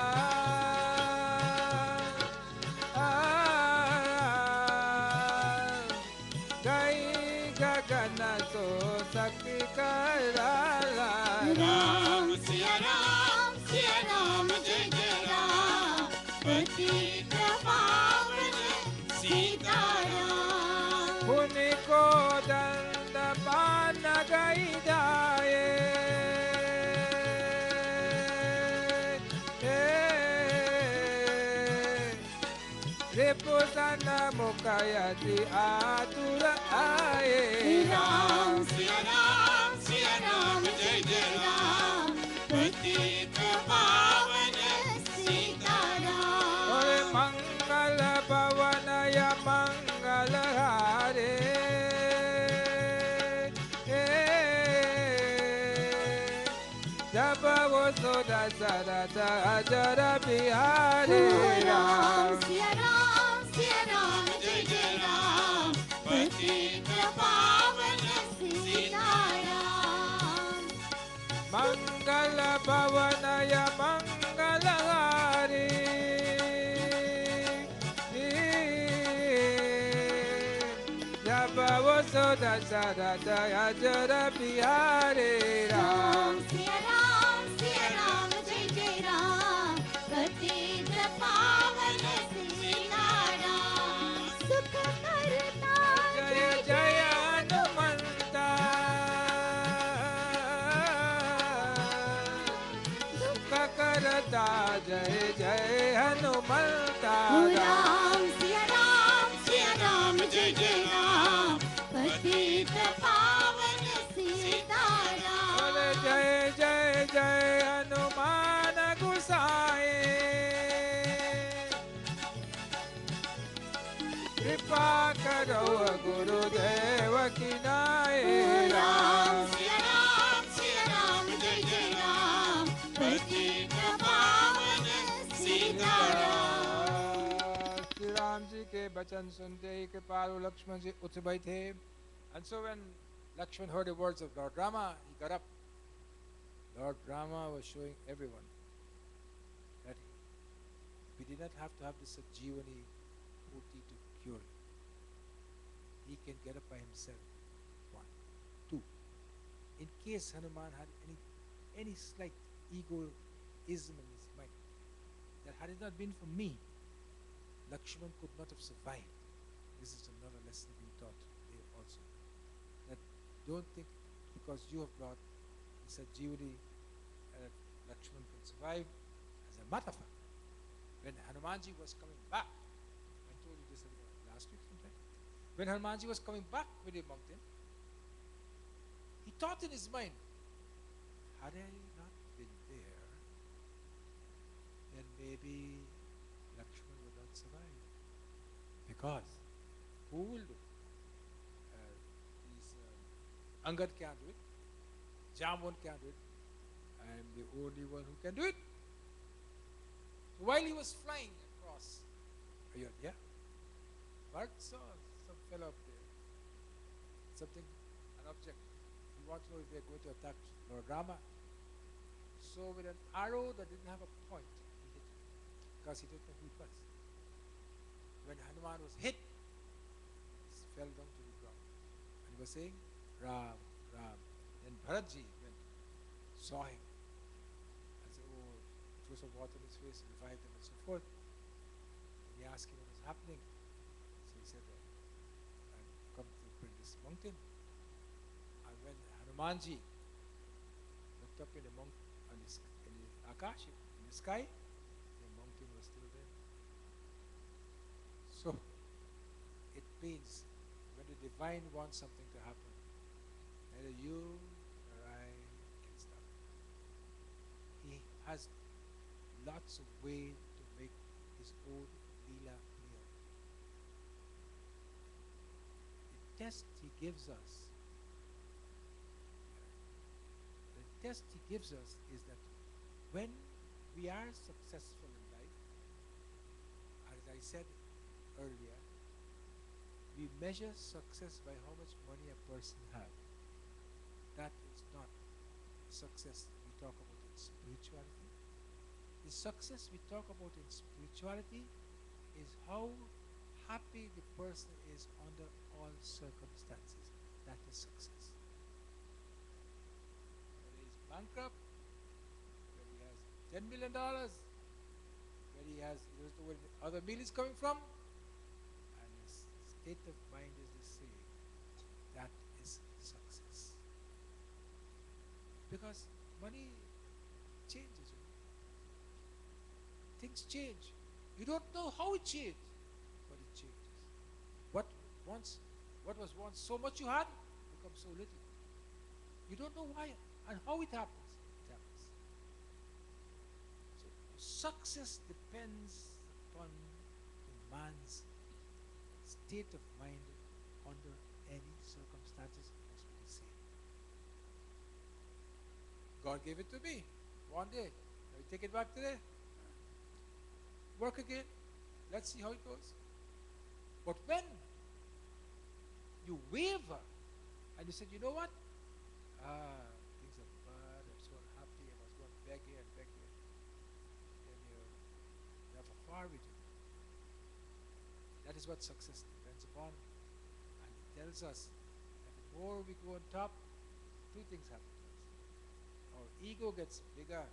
गई गगन सो सखी कराला. राम सिया राम पतित पावन सीताराम। उनको दंड पान गई जाए रिपुदन मुखयति आतुर आए राम सिया राम जय जय राम पतित पावन सीताराम। और मंगल पवन या मंगल हारे जब वो सुदशरथ अजर बिहारे राम सिया राम जय जय राम पतित पावन सीताराम। मंगल पवन या मंगल हारी जब वो सुदशरथ अजर बिहारे राम सिया राम जय जय राम पतित पावन सीताराम। सुख करता जय जय हनुमंता सुख करता जय जय हनुमंता राम सिया राम जय जय राम पतित पावन सीताराम। बोले जय जय जय हनुमान गुसाए कृपा करो गुरुदेव की नाए राम सिया राम जय जय राम पतित पावन सीताराम। श्री राम जी के वचन सुनते ही कृपालु लक्ष्मण जी उठ बैठे. And so when Lakshman heard the words of Lord Rama, he got up. Lord Rama was showing everyone that we did not have to have this Sanjeevani Purti to cure him. He can get up by himself. One. Two. In case Hanuman had any slight egoism in his mind, that had it not been for me, Lakshman could not have survived. This is another lesson being taught today also. That don't think because you have brought this Sanjeevani Lakshman can survive. As a matter of fact, when Hanumanji was coming back, I told you this last week sometime. When Hanumanji was coming back with the mountain, he thought in his mind, had I not been there, then maybe Lakshman would not survive. Because who will do? Angad can't do it. Jamban can't do it. I am the only one who can do it. So while he was flying across Ayodhya, Bharat saw some fellow up there. Something, an object. He wanted to know if they are going to attack Lord Rama. So with an arrow that didn't have a point, he hit him. Because he didn't know who it was. When Hanuman was hit, he fell down to the ground. And he was saying, Ram, Ram. Then Bharatji went, saw him, and said, oh, threw some water in his face, revived him, and so forth. And he asked him what was happening. So he said, I've come to bring this mountain. And when Hanumanji looked up in the Akash, in the sky, the mountain was still there. So it means when the divine wants something to happen, neither you nor I can stop it. He has lots of ways to make his own Leela clear. The test he gives us, is that when we are successful in life, as I said earlier, we measure success by how much money a person has. That is not success we talk about in spirituality. The success we talk about in spirituality is how happy the person is under all circumstances. That is success. Whether he's bankrupt, whether he has $10 million, whether that he doesn't know where the other meal is coming from, and his state of mind is the same. That is success. Because money changes. Things change. You don't know how it changed, but it changes. What once, what was once so much you had, becomes so little. You don't know why and how it happens. It happens. So success depends upon the man's state of mind under any circumstances. It must be the same. God gave it to me one day. I take it back today. Work again. Let's see how it goes. But when you waver and you said, you know what? Things are bad. I'm so unhappy. I must go and beg here and beg here. Then you have a far with you. That is what success depends upon. And it tells us that the more we go on top, two things happen to us. Our ego gets bigger.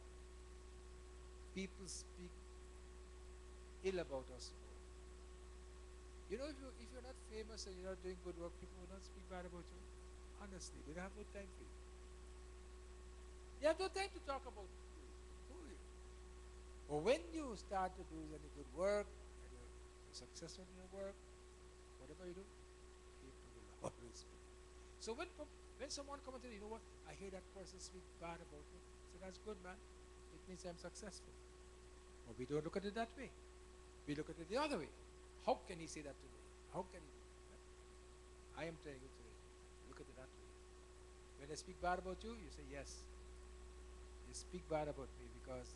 People speak ill about us more. You know, if you're not famous and you're not doing good work, people will not speak bad about you. Honestly, they don't have no time for you. They have no time to talk about you. But when you start to do any good work and you're successful in your work, whatever you do, people will always speak. So when someone comes and tells you, you know what, I hear that person speak bad about me, so that's good, man. It means I'm successful. But we don't look at it that way. We look at it the other way. How can he say that to me? How can he do that? I am telling you today, look at it that way. When they speak bad about you, you say, yes, they speak bad about me because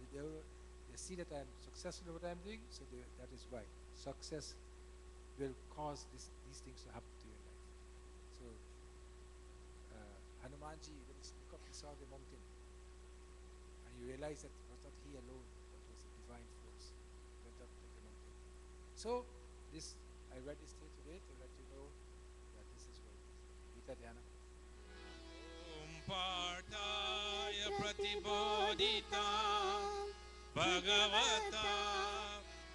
they see that I'm successful in what I'm doing, so that is why. Success will cause these things to happen to your life. So, Hanumanji, when he spoke up, he saw the mountain. And you realize that it was not he alone, but it was a divine force. Went up to the mountain. So, I read this today to let you know that this is what it is. Gita Dhyana. Om Partaya Pratibodhita Bhagavata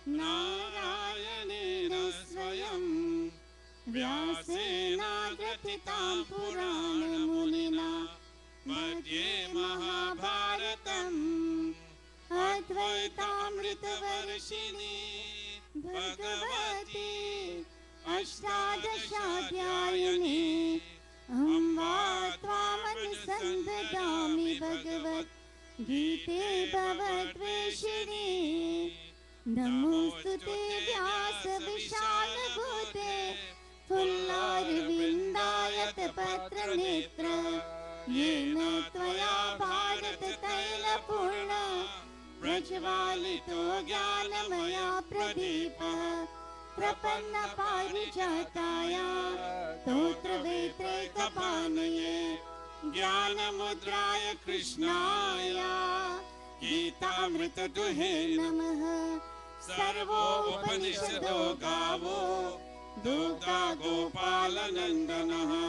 Narayanena Swayam Vyasena Gratitam Purana Munina Madhye Mahabharatam Advaita Varshini Bhagavati Ashtadashadhyayani Amba Tvamanusandadami Bhagavat Gite Bhavatveshini Namostute Vyasa Vishana Bhute Pullarvindayat Patra Netra Yena Tvaya Bharat Taila Purna Prajvalito Jnanamaya Pradeepa Prapanna Parijataya Totra Vetre Kapanaye Jnana Mudraya Krishnaya Gita Amrita Duhe Namaha Sarvo Upanishado Gavo Dugda Gopala Nandanaha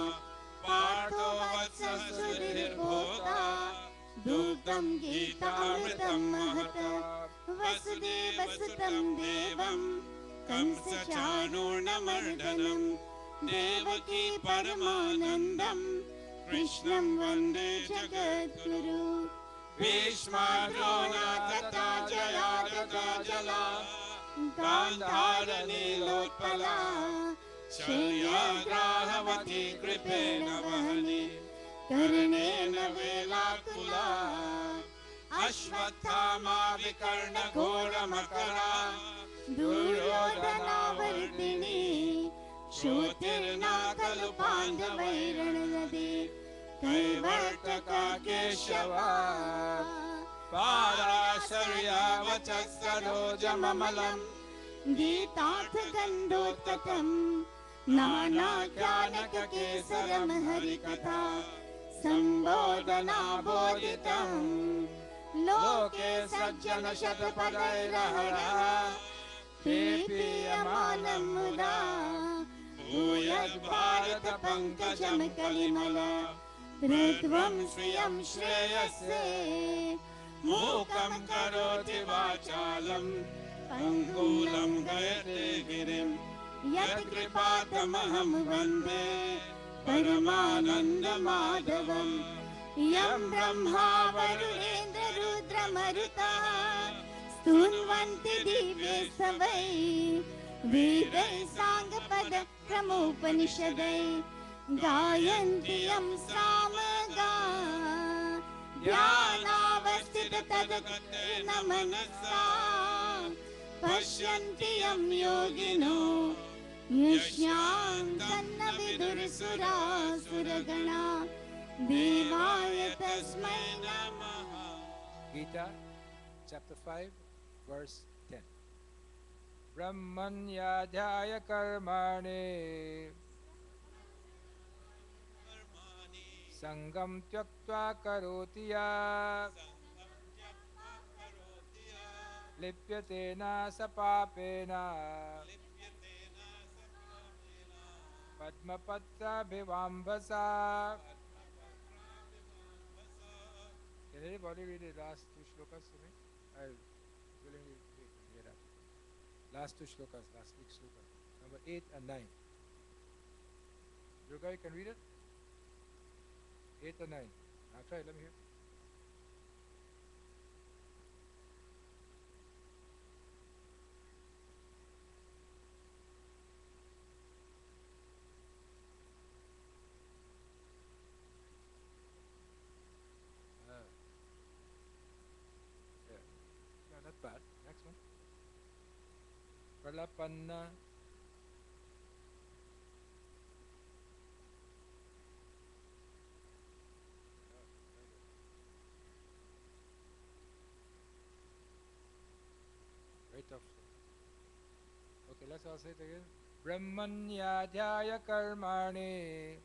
Partho Vatsa Sudhirbhota Dugdam Gita Amritam Mahata Vasudeva Sutam Devam Kamsa Chanurnamardhanam Devaki Paramanandam Krishnam Vande Jagadguru Bhishma Drona Tata Jayadratha Jala Gandhara Nilotpala Shalyagrahavati Kripena Vahani Karnena Velakula Ashwathama Vikarna Ghora Makara Duryodhana Vardhini Shootirna Kalupandavairanadi Kaivartaka Keshava Parasarya Vachasaroja Mamalam Geetartha Gandottatam Nana Jnanaka Kesaram Harikatha Sambodhana Bodhitam Loke Sajjana Shatapadairahara Pepiyamanam Muda Bhuyad Bharata Pankajam Kalimala Pratvam Shriyam Shreyase मूकं करोति वाचालं पङ्गुं लङ्घयते गिरिं यत्कृपातमहं वन्दे परमानन्दमाधवम् यं ब्रह्मा वरुणेन्द्ररुद्रमरुतः स्तुन्वन्ति दिव्ये सवै वेदै साङ्गपदक्रमोपनिषदै गायन्ति यं सामगा ध्यानावस्थिततद्गतेन मनसा पश्यन्ति यं योगिनो यस्यान्तन्न विदुर्सुरासुरगणा देवाय तस्मै नमः. Gita, chapter 5, verse 10. Brahmanyadhyaya karmane sangam tyaktva karoti ya lipyate na sapapena padmapatra bhivambasa. Can anybody read the last two shlokas to me? I'll willingly read that. Last two shlokas, last week's shlokas. Number 8 and 9. Durga, you can read it? 8 and 9. Now try, let me hear. Yeah, not bad. Next one. Pralapanna. Very tough. Okay, let's all say it again. Brahmanyadhyaya karmani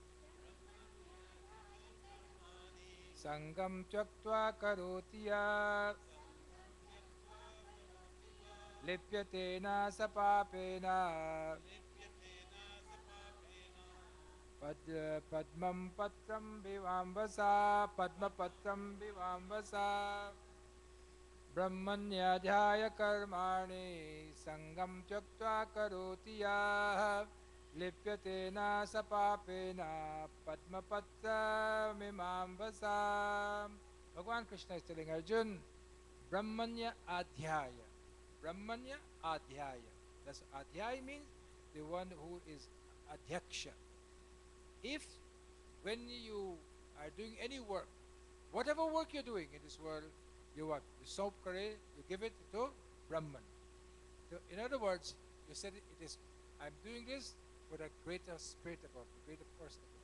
sangam tyaktva karoti ya lipyate na sapapena padmam patram bhivambasa padmapatram bhivambasa brahmanyadhyaya karmani sangam tyaktva karoti ya lipyate na sapapena padmapatra mimambasa. Bhagavan Krishna is telling Arjun, Brahmanya Adhyaya. Brahmanya Adhyaya. That's Adhyaya means the one who is Adhyaksha. If when you are doing any work, whatever work you're doing in this world, you what? You soap curry, you give it to Brahman. So in other words, you said it is, I'm doing this for the greater spirit above, the greater person above.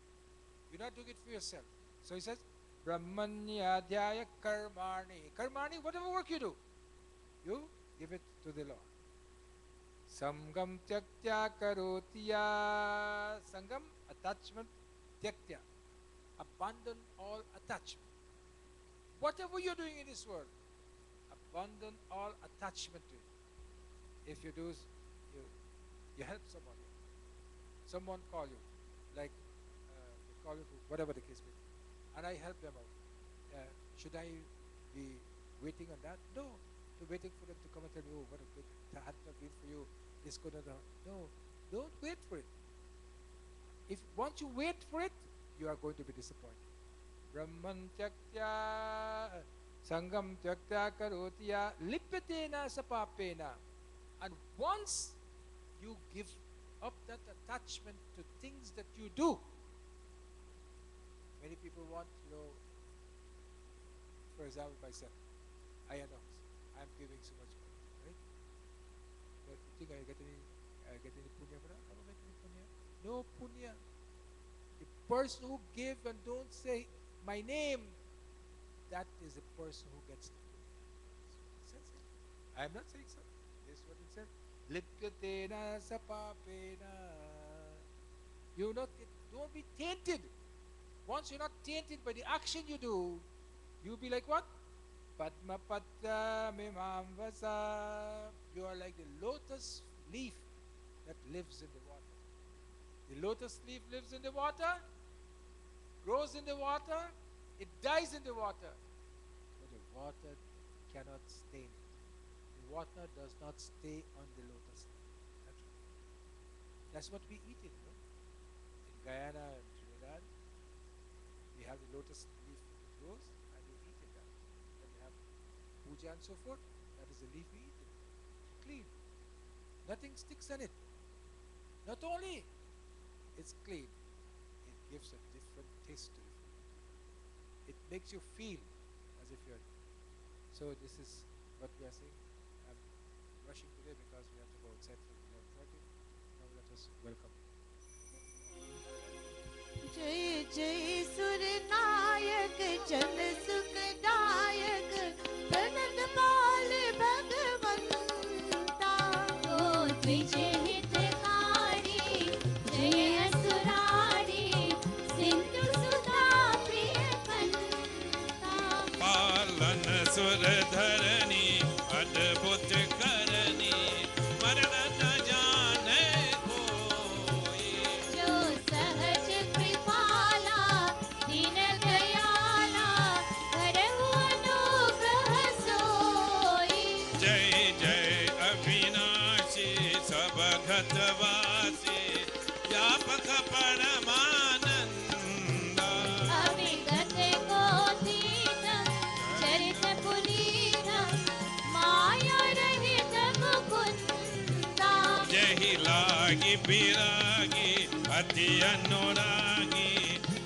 You're not doing it for yourself. So he says, Brahmanyadhyaya karmani. Karmani, whatever work you do, you give it to the Lord. Sangam tyaktya karotiya. Sangam, attachment, tyaktya. Abandon all attachment. Whatever you're doing in this world, abandon all attachment to it. If you do, you help someone. Someone call you, like they call you for whatever the case may be, and I help them out. Should I be waiting on that? No. To waiting for them to come and tell you, oh, what a good, had not been for you, this could not. No, don't wait for it. If once you wait for it, you are going to be disappointed. Brahman tyaktya sangam tyaktya karotiya lipyatena sapapena. And once you give up that attachment to things that you do, many people want, for example, myself, I announce, I'm giving so much money, right? But you think I get any punya for that? I don't get any punya. No punya. The person who give and don't say my name, that is the person who gets the punya. I'm not saying so. This is what it says. Lipyatena sapapena. Don't be tainted. Once you're not tainted by the action you do, you'll be like what? Padmapatra mimamvasa. You are like the lotus leaf that lives in the water. The lotus leaf lives in the water, grows in the water, it dies in the water. But the water cannot stain it. The water does not stay on the lotus leaf. Naturally. That's what we eat it, no? In Guyana and Trinidad, we have the lotus leaf grows and we eat it. When we have puja and so forth, that is the leaf we eat it. Clean. Nothing sticks on it. Not only it's clean, it gives a different taste to the food. It makes you feel as if you're. So this is what we are saying. I'm rushing today because we have to go outside for 11:30. Now let us welcome. जय जय सुर नायक चंद सुखदायक प्रणत पाल भगवंता ओ द्विजय हितकारी जय असुरारी सिंधु सुधा प्रिय कंता पालन सुर धरनी अद्भुत करनी मरण न जाने कोई जो सहज कृपाला दीन दयाला करहु अनुग्रह सोई जय जय अविनाशी सब घतवासी व्यापक परमानंदा अविगत गोतीत चरित पुनीत माया रहित मुकुंदा जही लागी बिरागी अति अनुरागी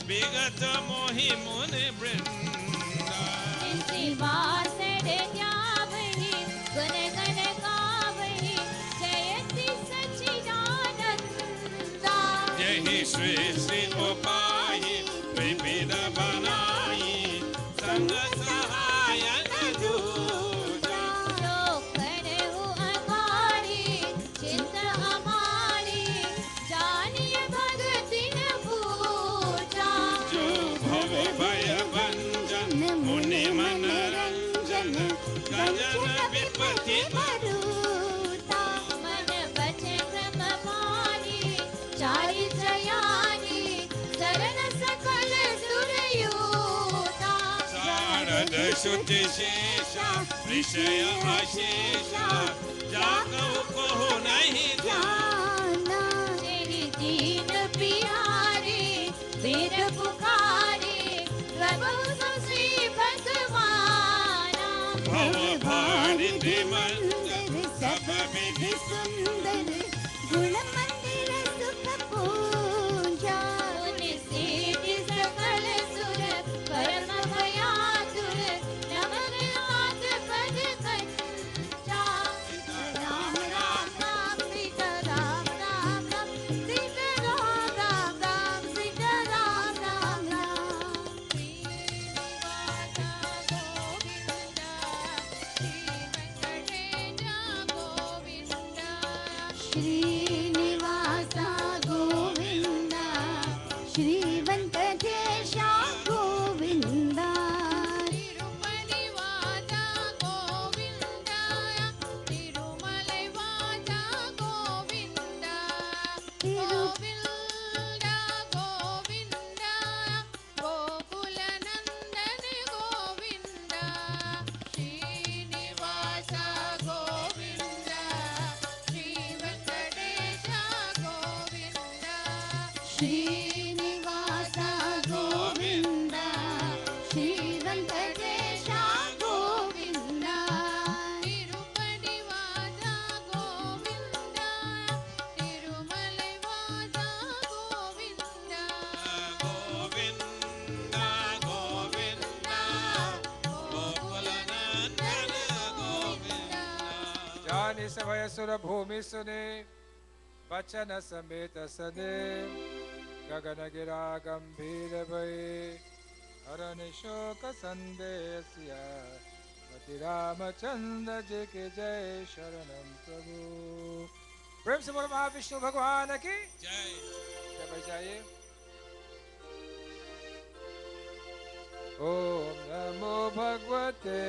विगत मोहि मुनि वृंदा निशिवासर न्यावहि गुण गण गावहि जयति सच्चिदानंदा यही श्री श्री उपाय विविध बनाई संग सहायन दूजा जो करहु अगाड़ी चित्त अमाड़ी जानिय भगति न पूजा जो भव भय भंजन मुनि मनरंजन गजन विपति भरूता मन बचन क्रम पानी चारित्र यानी शरण सकल सुरयूता शारद शुद्धि शेषा विषय अशेषा जागो कहो नहीं जाना तेरी दीन पियारी वीर पुकारी प्रभु श्री भगवाना भव भारि मंदिर सब विधि सुंदर गुण मंदिर सुख पूजा मुनि सीति सकल सुर परम भयातुर नमनाथ पद कंचा राम राम राम सीता राम राम राम सीता राम राम राम सीता राम राम राम श्रीनिवासा गोविंदा श्री वेंकटेश गोविंदा तिरुपति वाजा गोविंदा तिरुमलै वाजा गोविंदा गोविंदा गोविंदा गोकुल नंदन गोविंदा श्रीनिवासा गोविंदा श्री वेंकटेश गोविंदा श्रीनिवासा गोविंदा श्री वेंकटेश गोविंदा तिरुपति वाजा गोविंदा तिरुमलै वाजा गोविंदा गोविंदा गोविंदा गोकुल नंदन गोविंदा जानि सभय सुर भूमि सुने वचन समेत सदे गगन गिरा गंभीर भय हरण शोक संदेश मति रामचंद्र जी के जय शरणम प्रभु। प्रेम से बोलो महाविष्णु भगवान की जय जय भाई जाइए। ओम नमो भगवते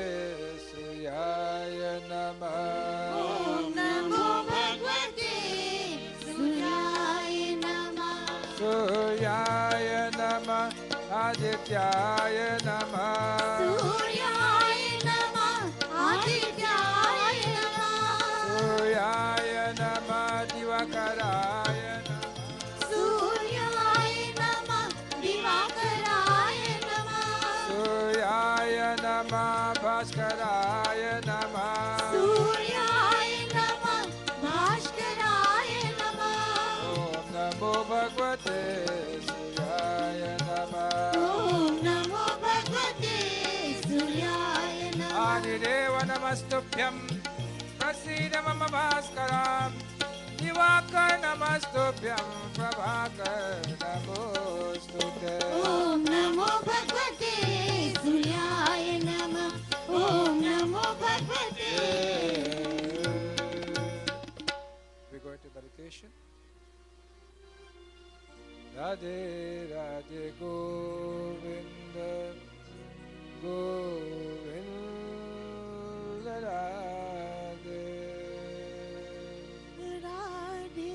सूर्याय नमः। ओम नमो भगवते सूर्याय नमः सूर्याय नमः आदित्याय नमः सूर्याय नमः नमः भास्कराय नमः सूर्याय नमः भास्कराय नमः ॐ नमो भगवते सूर्याय नमः ॐ नमो भगवते सूर्याय नमः आदिदेव नमस्तुभ्यं प्रसीद मम भास्करां दिवाकर नमस्तुभ्यं प्रभाकर नमोस्तुते ॐ नमो भगवते सूर्याय नमः ॐ नमो भगवते We go into meditation. Radhe Radhe Govinda Govinda Radhe Radhe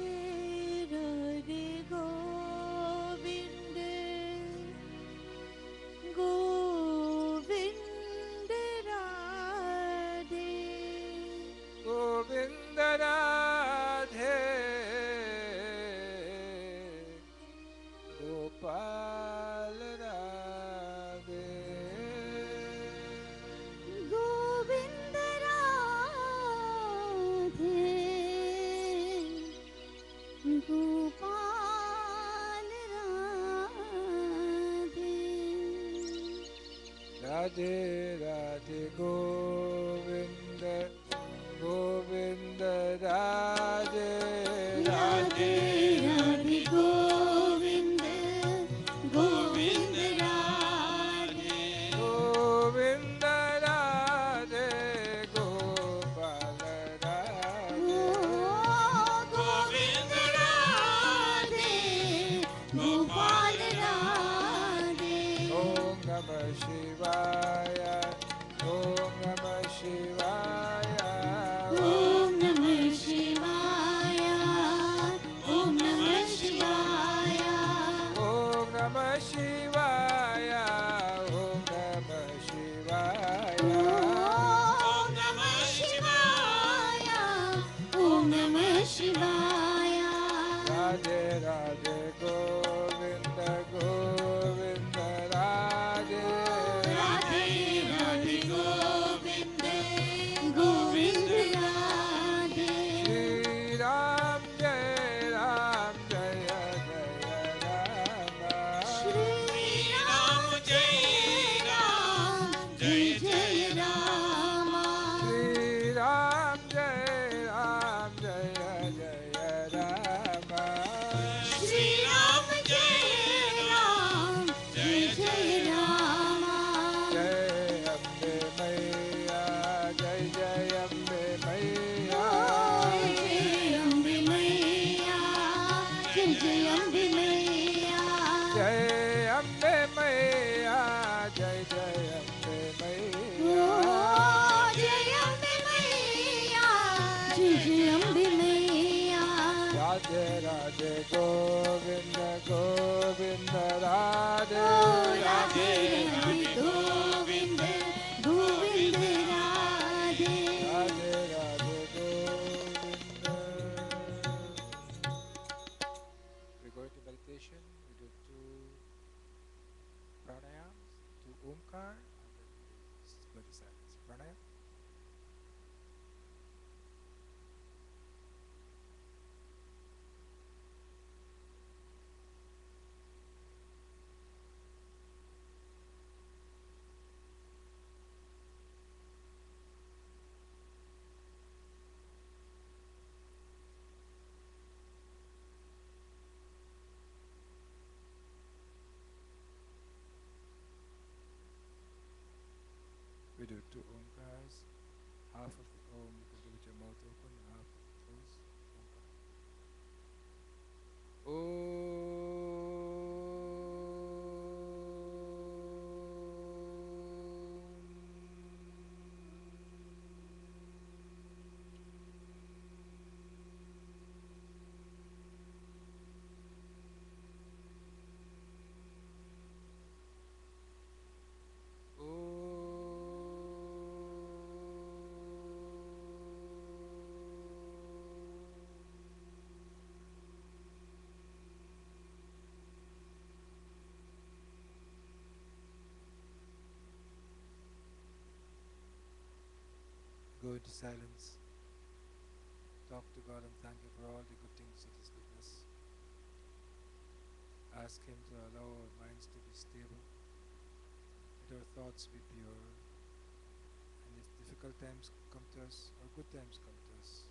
Radhe Govind Govind Radhe Govinda Radhe Gopal Radhe Govind Radhe Gopal Radhe Radhe Radhe Govinda Govinda Radhe Radhe Radhe Govind Govind Radhe Govinda Radhe Gopal Radhe Govind Radhe Gopal Radhe Om Namah Shivaya Om Namah Shivaya ओम नमः शिवाय ओम नमः शिवाय Om Namah Shivaya Om Namah Shivaya ओम नमः शिवाय ओम नमः शिवाय Radhe Radhe Govinda Govinda Radhe Radhe Radhe Govind Govind Radhe Shri Ram Jai Ram Jaya Jaya Rama Shri Ram जय राम जय जय Ram Shri Ram Jai Ram Jaya Jaya Rama Shri Ram जय राम जय जय Ram Jai Ambe Maiya Jai Jai Ambe Maiya जय अम्बे मैया जय जय अम्बे मैया Jai Ambe Maiya Jai Jai Ambe Maiya जय अम्बे मैया जय जय अम्बे मैया Radhe Radhe Govinda Govinda Radhe Radhe Radhe Govind Govind Radhe Radhe Radhe Govinda. We go into meditation. We do two pranayams, two omkar, and then we go to silence. Pranayam. We do two omkars. Half of the om you can do with your mouth open, half closed. Omkar. Om. into silence, talk to God and thank Him for all the good things that He's given us. Ask Him to allow our minds to be stable, let our thoughts be pure, and if difficult times come to us or good times come to us,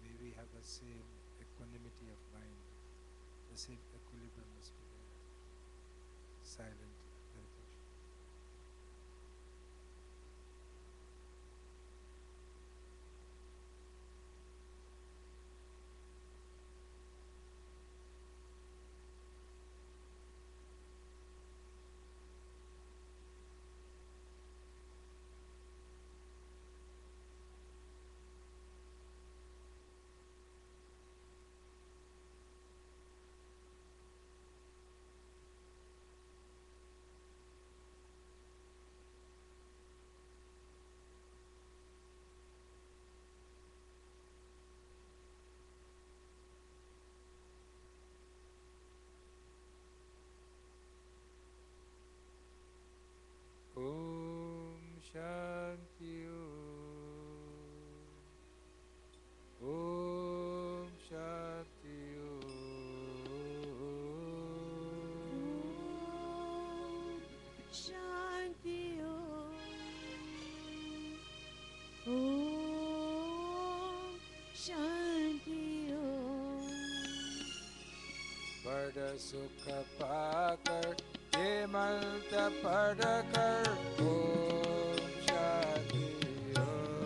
may we have the same equanimity of mind, the same equilibrium must be there. Silent meditation. Om Shanti Om. Om Shanti Shanti Om. Shanti Om. Bada sukha pakar hemanta padakar. Om Shanti Om.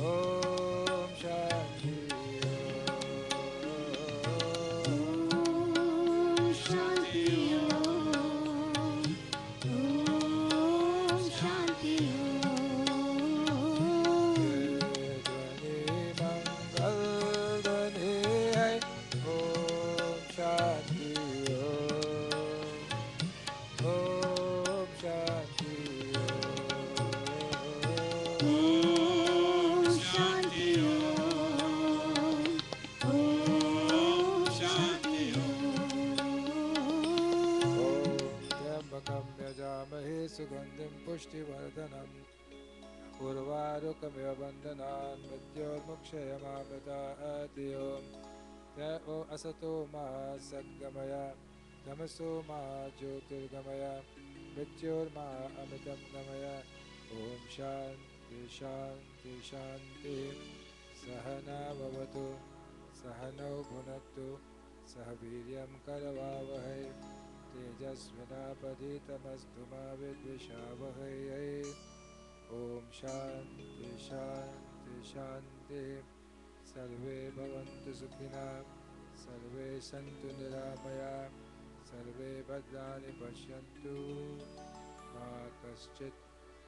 Om Shanti Om Shanti Om. Om Shanti Om. Dhvani mangal dhvani hai. Om Shanti Om. Om Shanti Om. Om Shanti Om. Om Shanti Om. Om Trambakam yajamahe sugandhim pushtivardhanam Urvarukamiva bandhanan mrityurmukshayamamritaati Om Teo asato ma sadgamaya tamaso ma jyotirgamaya mrityurma amitam gamaya Om Shanti Shanti Shanti Sahana Bhavatu Sahanau Bhunattu Sahaviryam Karavavahai Tejasvinapatitamastu ma vidvishavahai Om Shanti Shanti Shanti Sarve Bhavantu Sukhina Sarve Santu Niramaya Sarve Bhadrani Pashyantu Ma Kaschit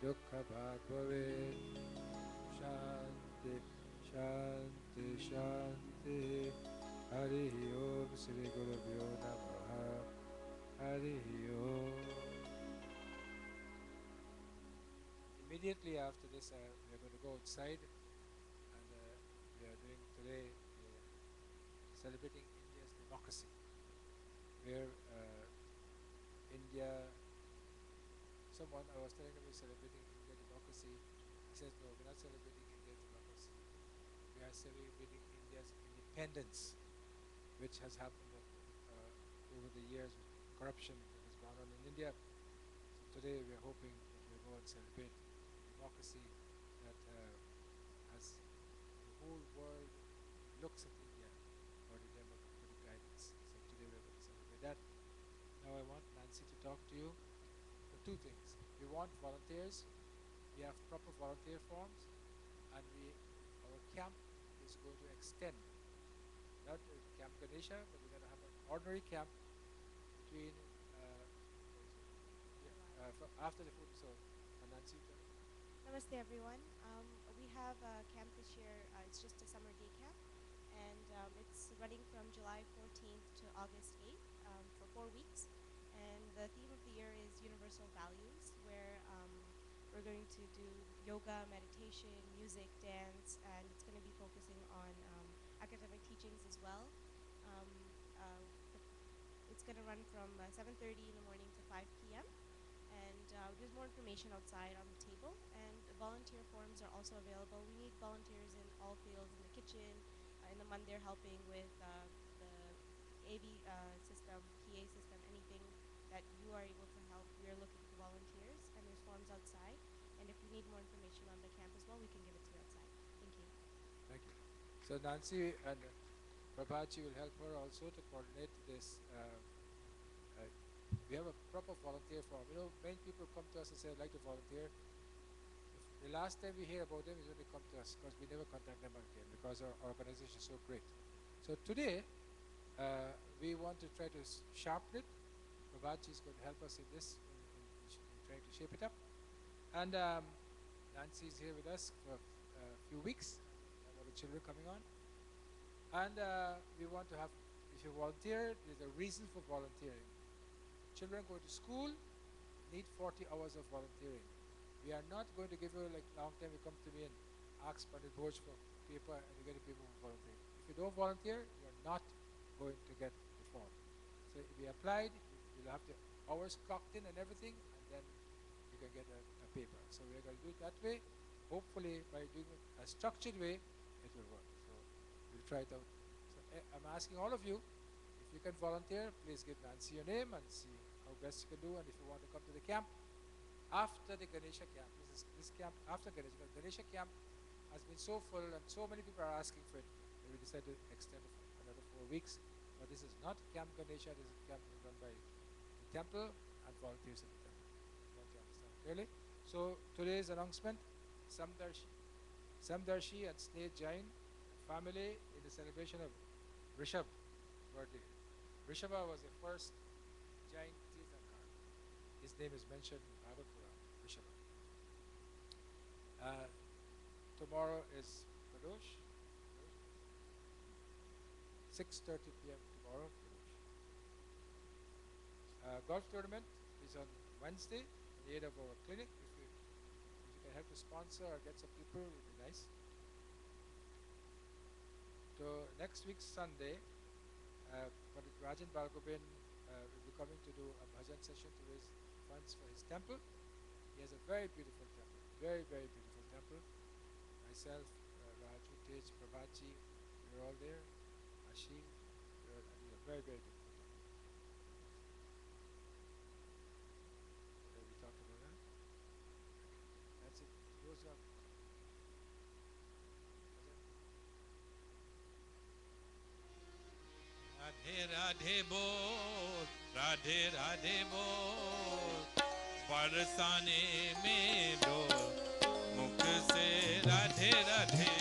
Dukkha Bhag Bhavet Shanti Shanti Shanti Hari Om Shri Guru Vyo Namaha Hari Om. Immediately after this, we are going to go outside, and we are doing today celebrating India's democracy, where India. Someone I was telling him we're celebrating India democracy. He says no, we're not celebrating India's democracy. We are celebrating India's independence, which has happened over the years with corruption that has gone on in India. So today we are hoping that we'll go and celebrate democracy that has the whole world looks at India for the democratic guidance. So today we're going to celebrate that. Now I want Nancy to talk to you for two things. We want volunteers. We have proper volunteer forms, and our camp is going to extend. Not Camp Ganesha, but we're going to have an ordinary camp between after the food. So, Nancy, Namaste everyone. We have a camp this year. It's just a summer day camp, and it's running from July 14th to August 8th for 4 weeks. And the theme of the year is Universal Values, where we're going to do yoga, meditation, music, dance, and it's going to be focusing on academic teachings as well. Um, uh, it's going to run from 7:30 in the morning to 5 p.m. And there's more information outside on the table. And volunteer forms are also available. We need volunteers in all fields, in the kitchen, in the Mandir, helping with the AV system, PA system, anything that you are able to help. We are looking for volunteers, and there's forms outside. And if you need more information on the camp as well, we can give it to you outside. Thank you. Thank you. So Nancy and Prabhachi will help her also to coordinate this. We have a proper volunteer form. You know, many people come to us and say, I'd like to volunteer. The last time we hear about them is when they come to us, because we never contact them again because our organization is so great. So today, we want to try to sharpen it. Prabhachi is going to help us in this, in trying to shape it up. And Nancy is here with us for a few weeks. We have all the children coming on. And we want to have, if you volunteer, there's a reason for volunteering. Children going to school need 40 hours of volunteering. We are not going to give you, like long time you come to me and ask Pandit Bhoj for paper and you get a paper for volunteering. If you don't volunteer, you're not going to get the form. So if you applied, you'll have the hours clocked in and everything, and then you can get a paper. So we're going to do it that way. Hopefully, by doing it a structured way, it will work. So we'll try it out. So I'm asking all of you, if you can volunteer, please give Nancy your name and see how best you can do. And if you want to come to the camp after the Ganesha camp, this camp after Ganesha. The Ganesha camp has been so full and so many people are asking for it. We decided to extend it for another 4 weeks. But this is not Camp Ganesha. This is a camp run by the temple and volunteers in the temple. I want you to understand clearly. So today's announcement: Samdarshi and Sneh Jain family in the celebration of Rishabh birthday. Rishabha was the first Jain Tirthankar. His name is mentioned in Bhagavad Puran, Rishabha. Tomorrow is Pradosh. 6:30 p.m. tomorrow. Golf tournament is on Wednesday in the aid of our clinic. If you can help to sponsor or get some people, it would be nice. So next week Sunday, Pandit Rajan Balgobin will be coming to do a bhajan session to raise funds for his temple. He has a very beautiful temple, very, very beautiful temple. Myself, Raju, Tej, Prabhachi, we were all there. Ashim, a very, very beautiful temple. We talked about that. That's it. Those are. Radhe Radhe बोल, राधे राधे बोल, बरसाने में डोल, मुख से राधे राधे।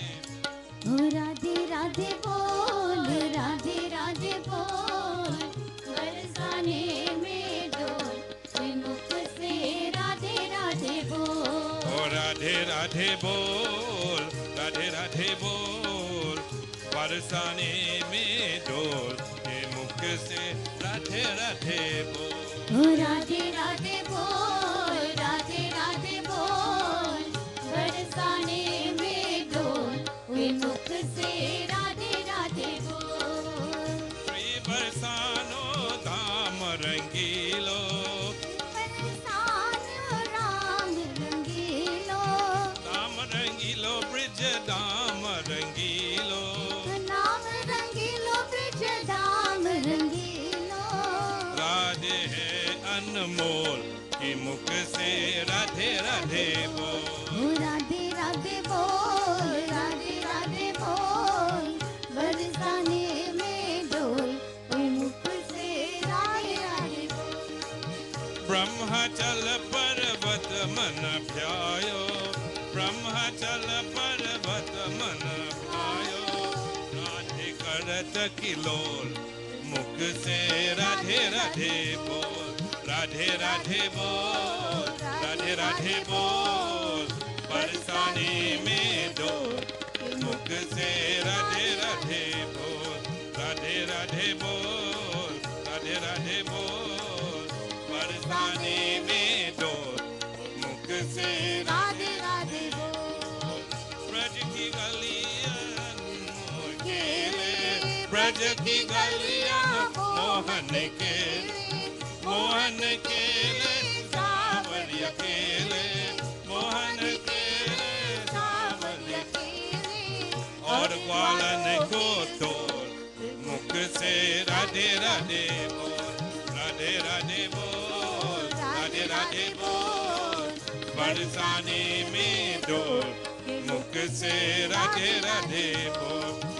ओ राधे राधे बोल, राधे राधे बोल, बरसाने में डोल, मुख से राधे राधे बोल। ओ राधे राधे बोल, राधे राधे बोल, बरसाने में डोल, ये मुख से राधे राधे बोल। ओ राधे राधे बोल, राधे राधे बोल, बरसाने में डोल, वे मुख से राधे राधे बोल। श्री बरसानो धाम रंगीलो, बरसानो राम रंगीलो, धाम रंगीलो ब्रिज धाम रंगीलो, नाम रंगीलो ब्रिज धाम रंगीलो। राधे है अनमोल की मुख से राधे राधे बोल। ओ राधे राधे बोल, राधे राधे बोल, बरसाने में डोल, वे मुख से राधे राधे बोल। ब्रह्मचल पर्वत मन ध्यायो, ब्रह्मचल पर्वत मन ध्यायो, राधे करत किलोल, मुख से राधे राधे बोल। राधे राधे बोल, राधे राधे बोल, बरसाने में डोल, मुख से राधे राधे बोल। राधे राधे बोल, राधे राधे बोल, बरसाने में डोल, मुख से राधे राधे बोल। ब्रज की गलियां खेले, ब्रज की गलियां मोहन के, मोहन खेले सावन खेले मोहन खेले सांवरिया और ग्वालन को तोड़ मुख से राधे राधे बोल राधे राधे बोल राधे राधे बोल बरसाने में डोल मुख से राधे राधे बोल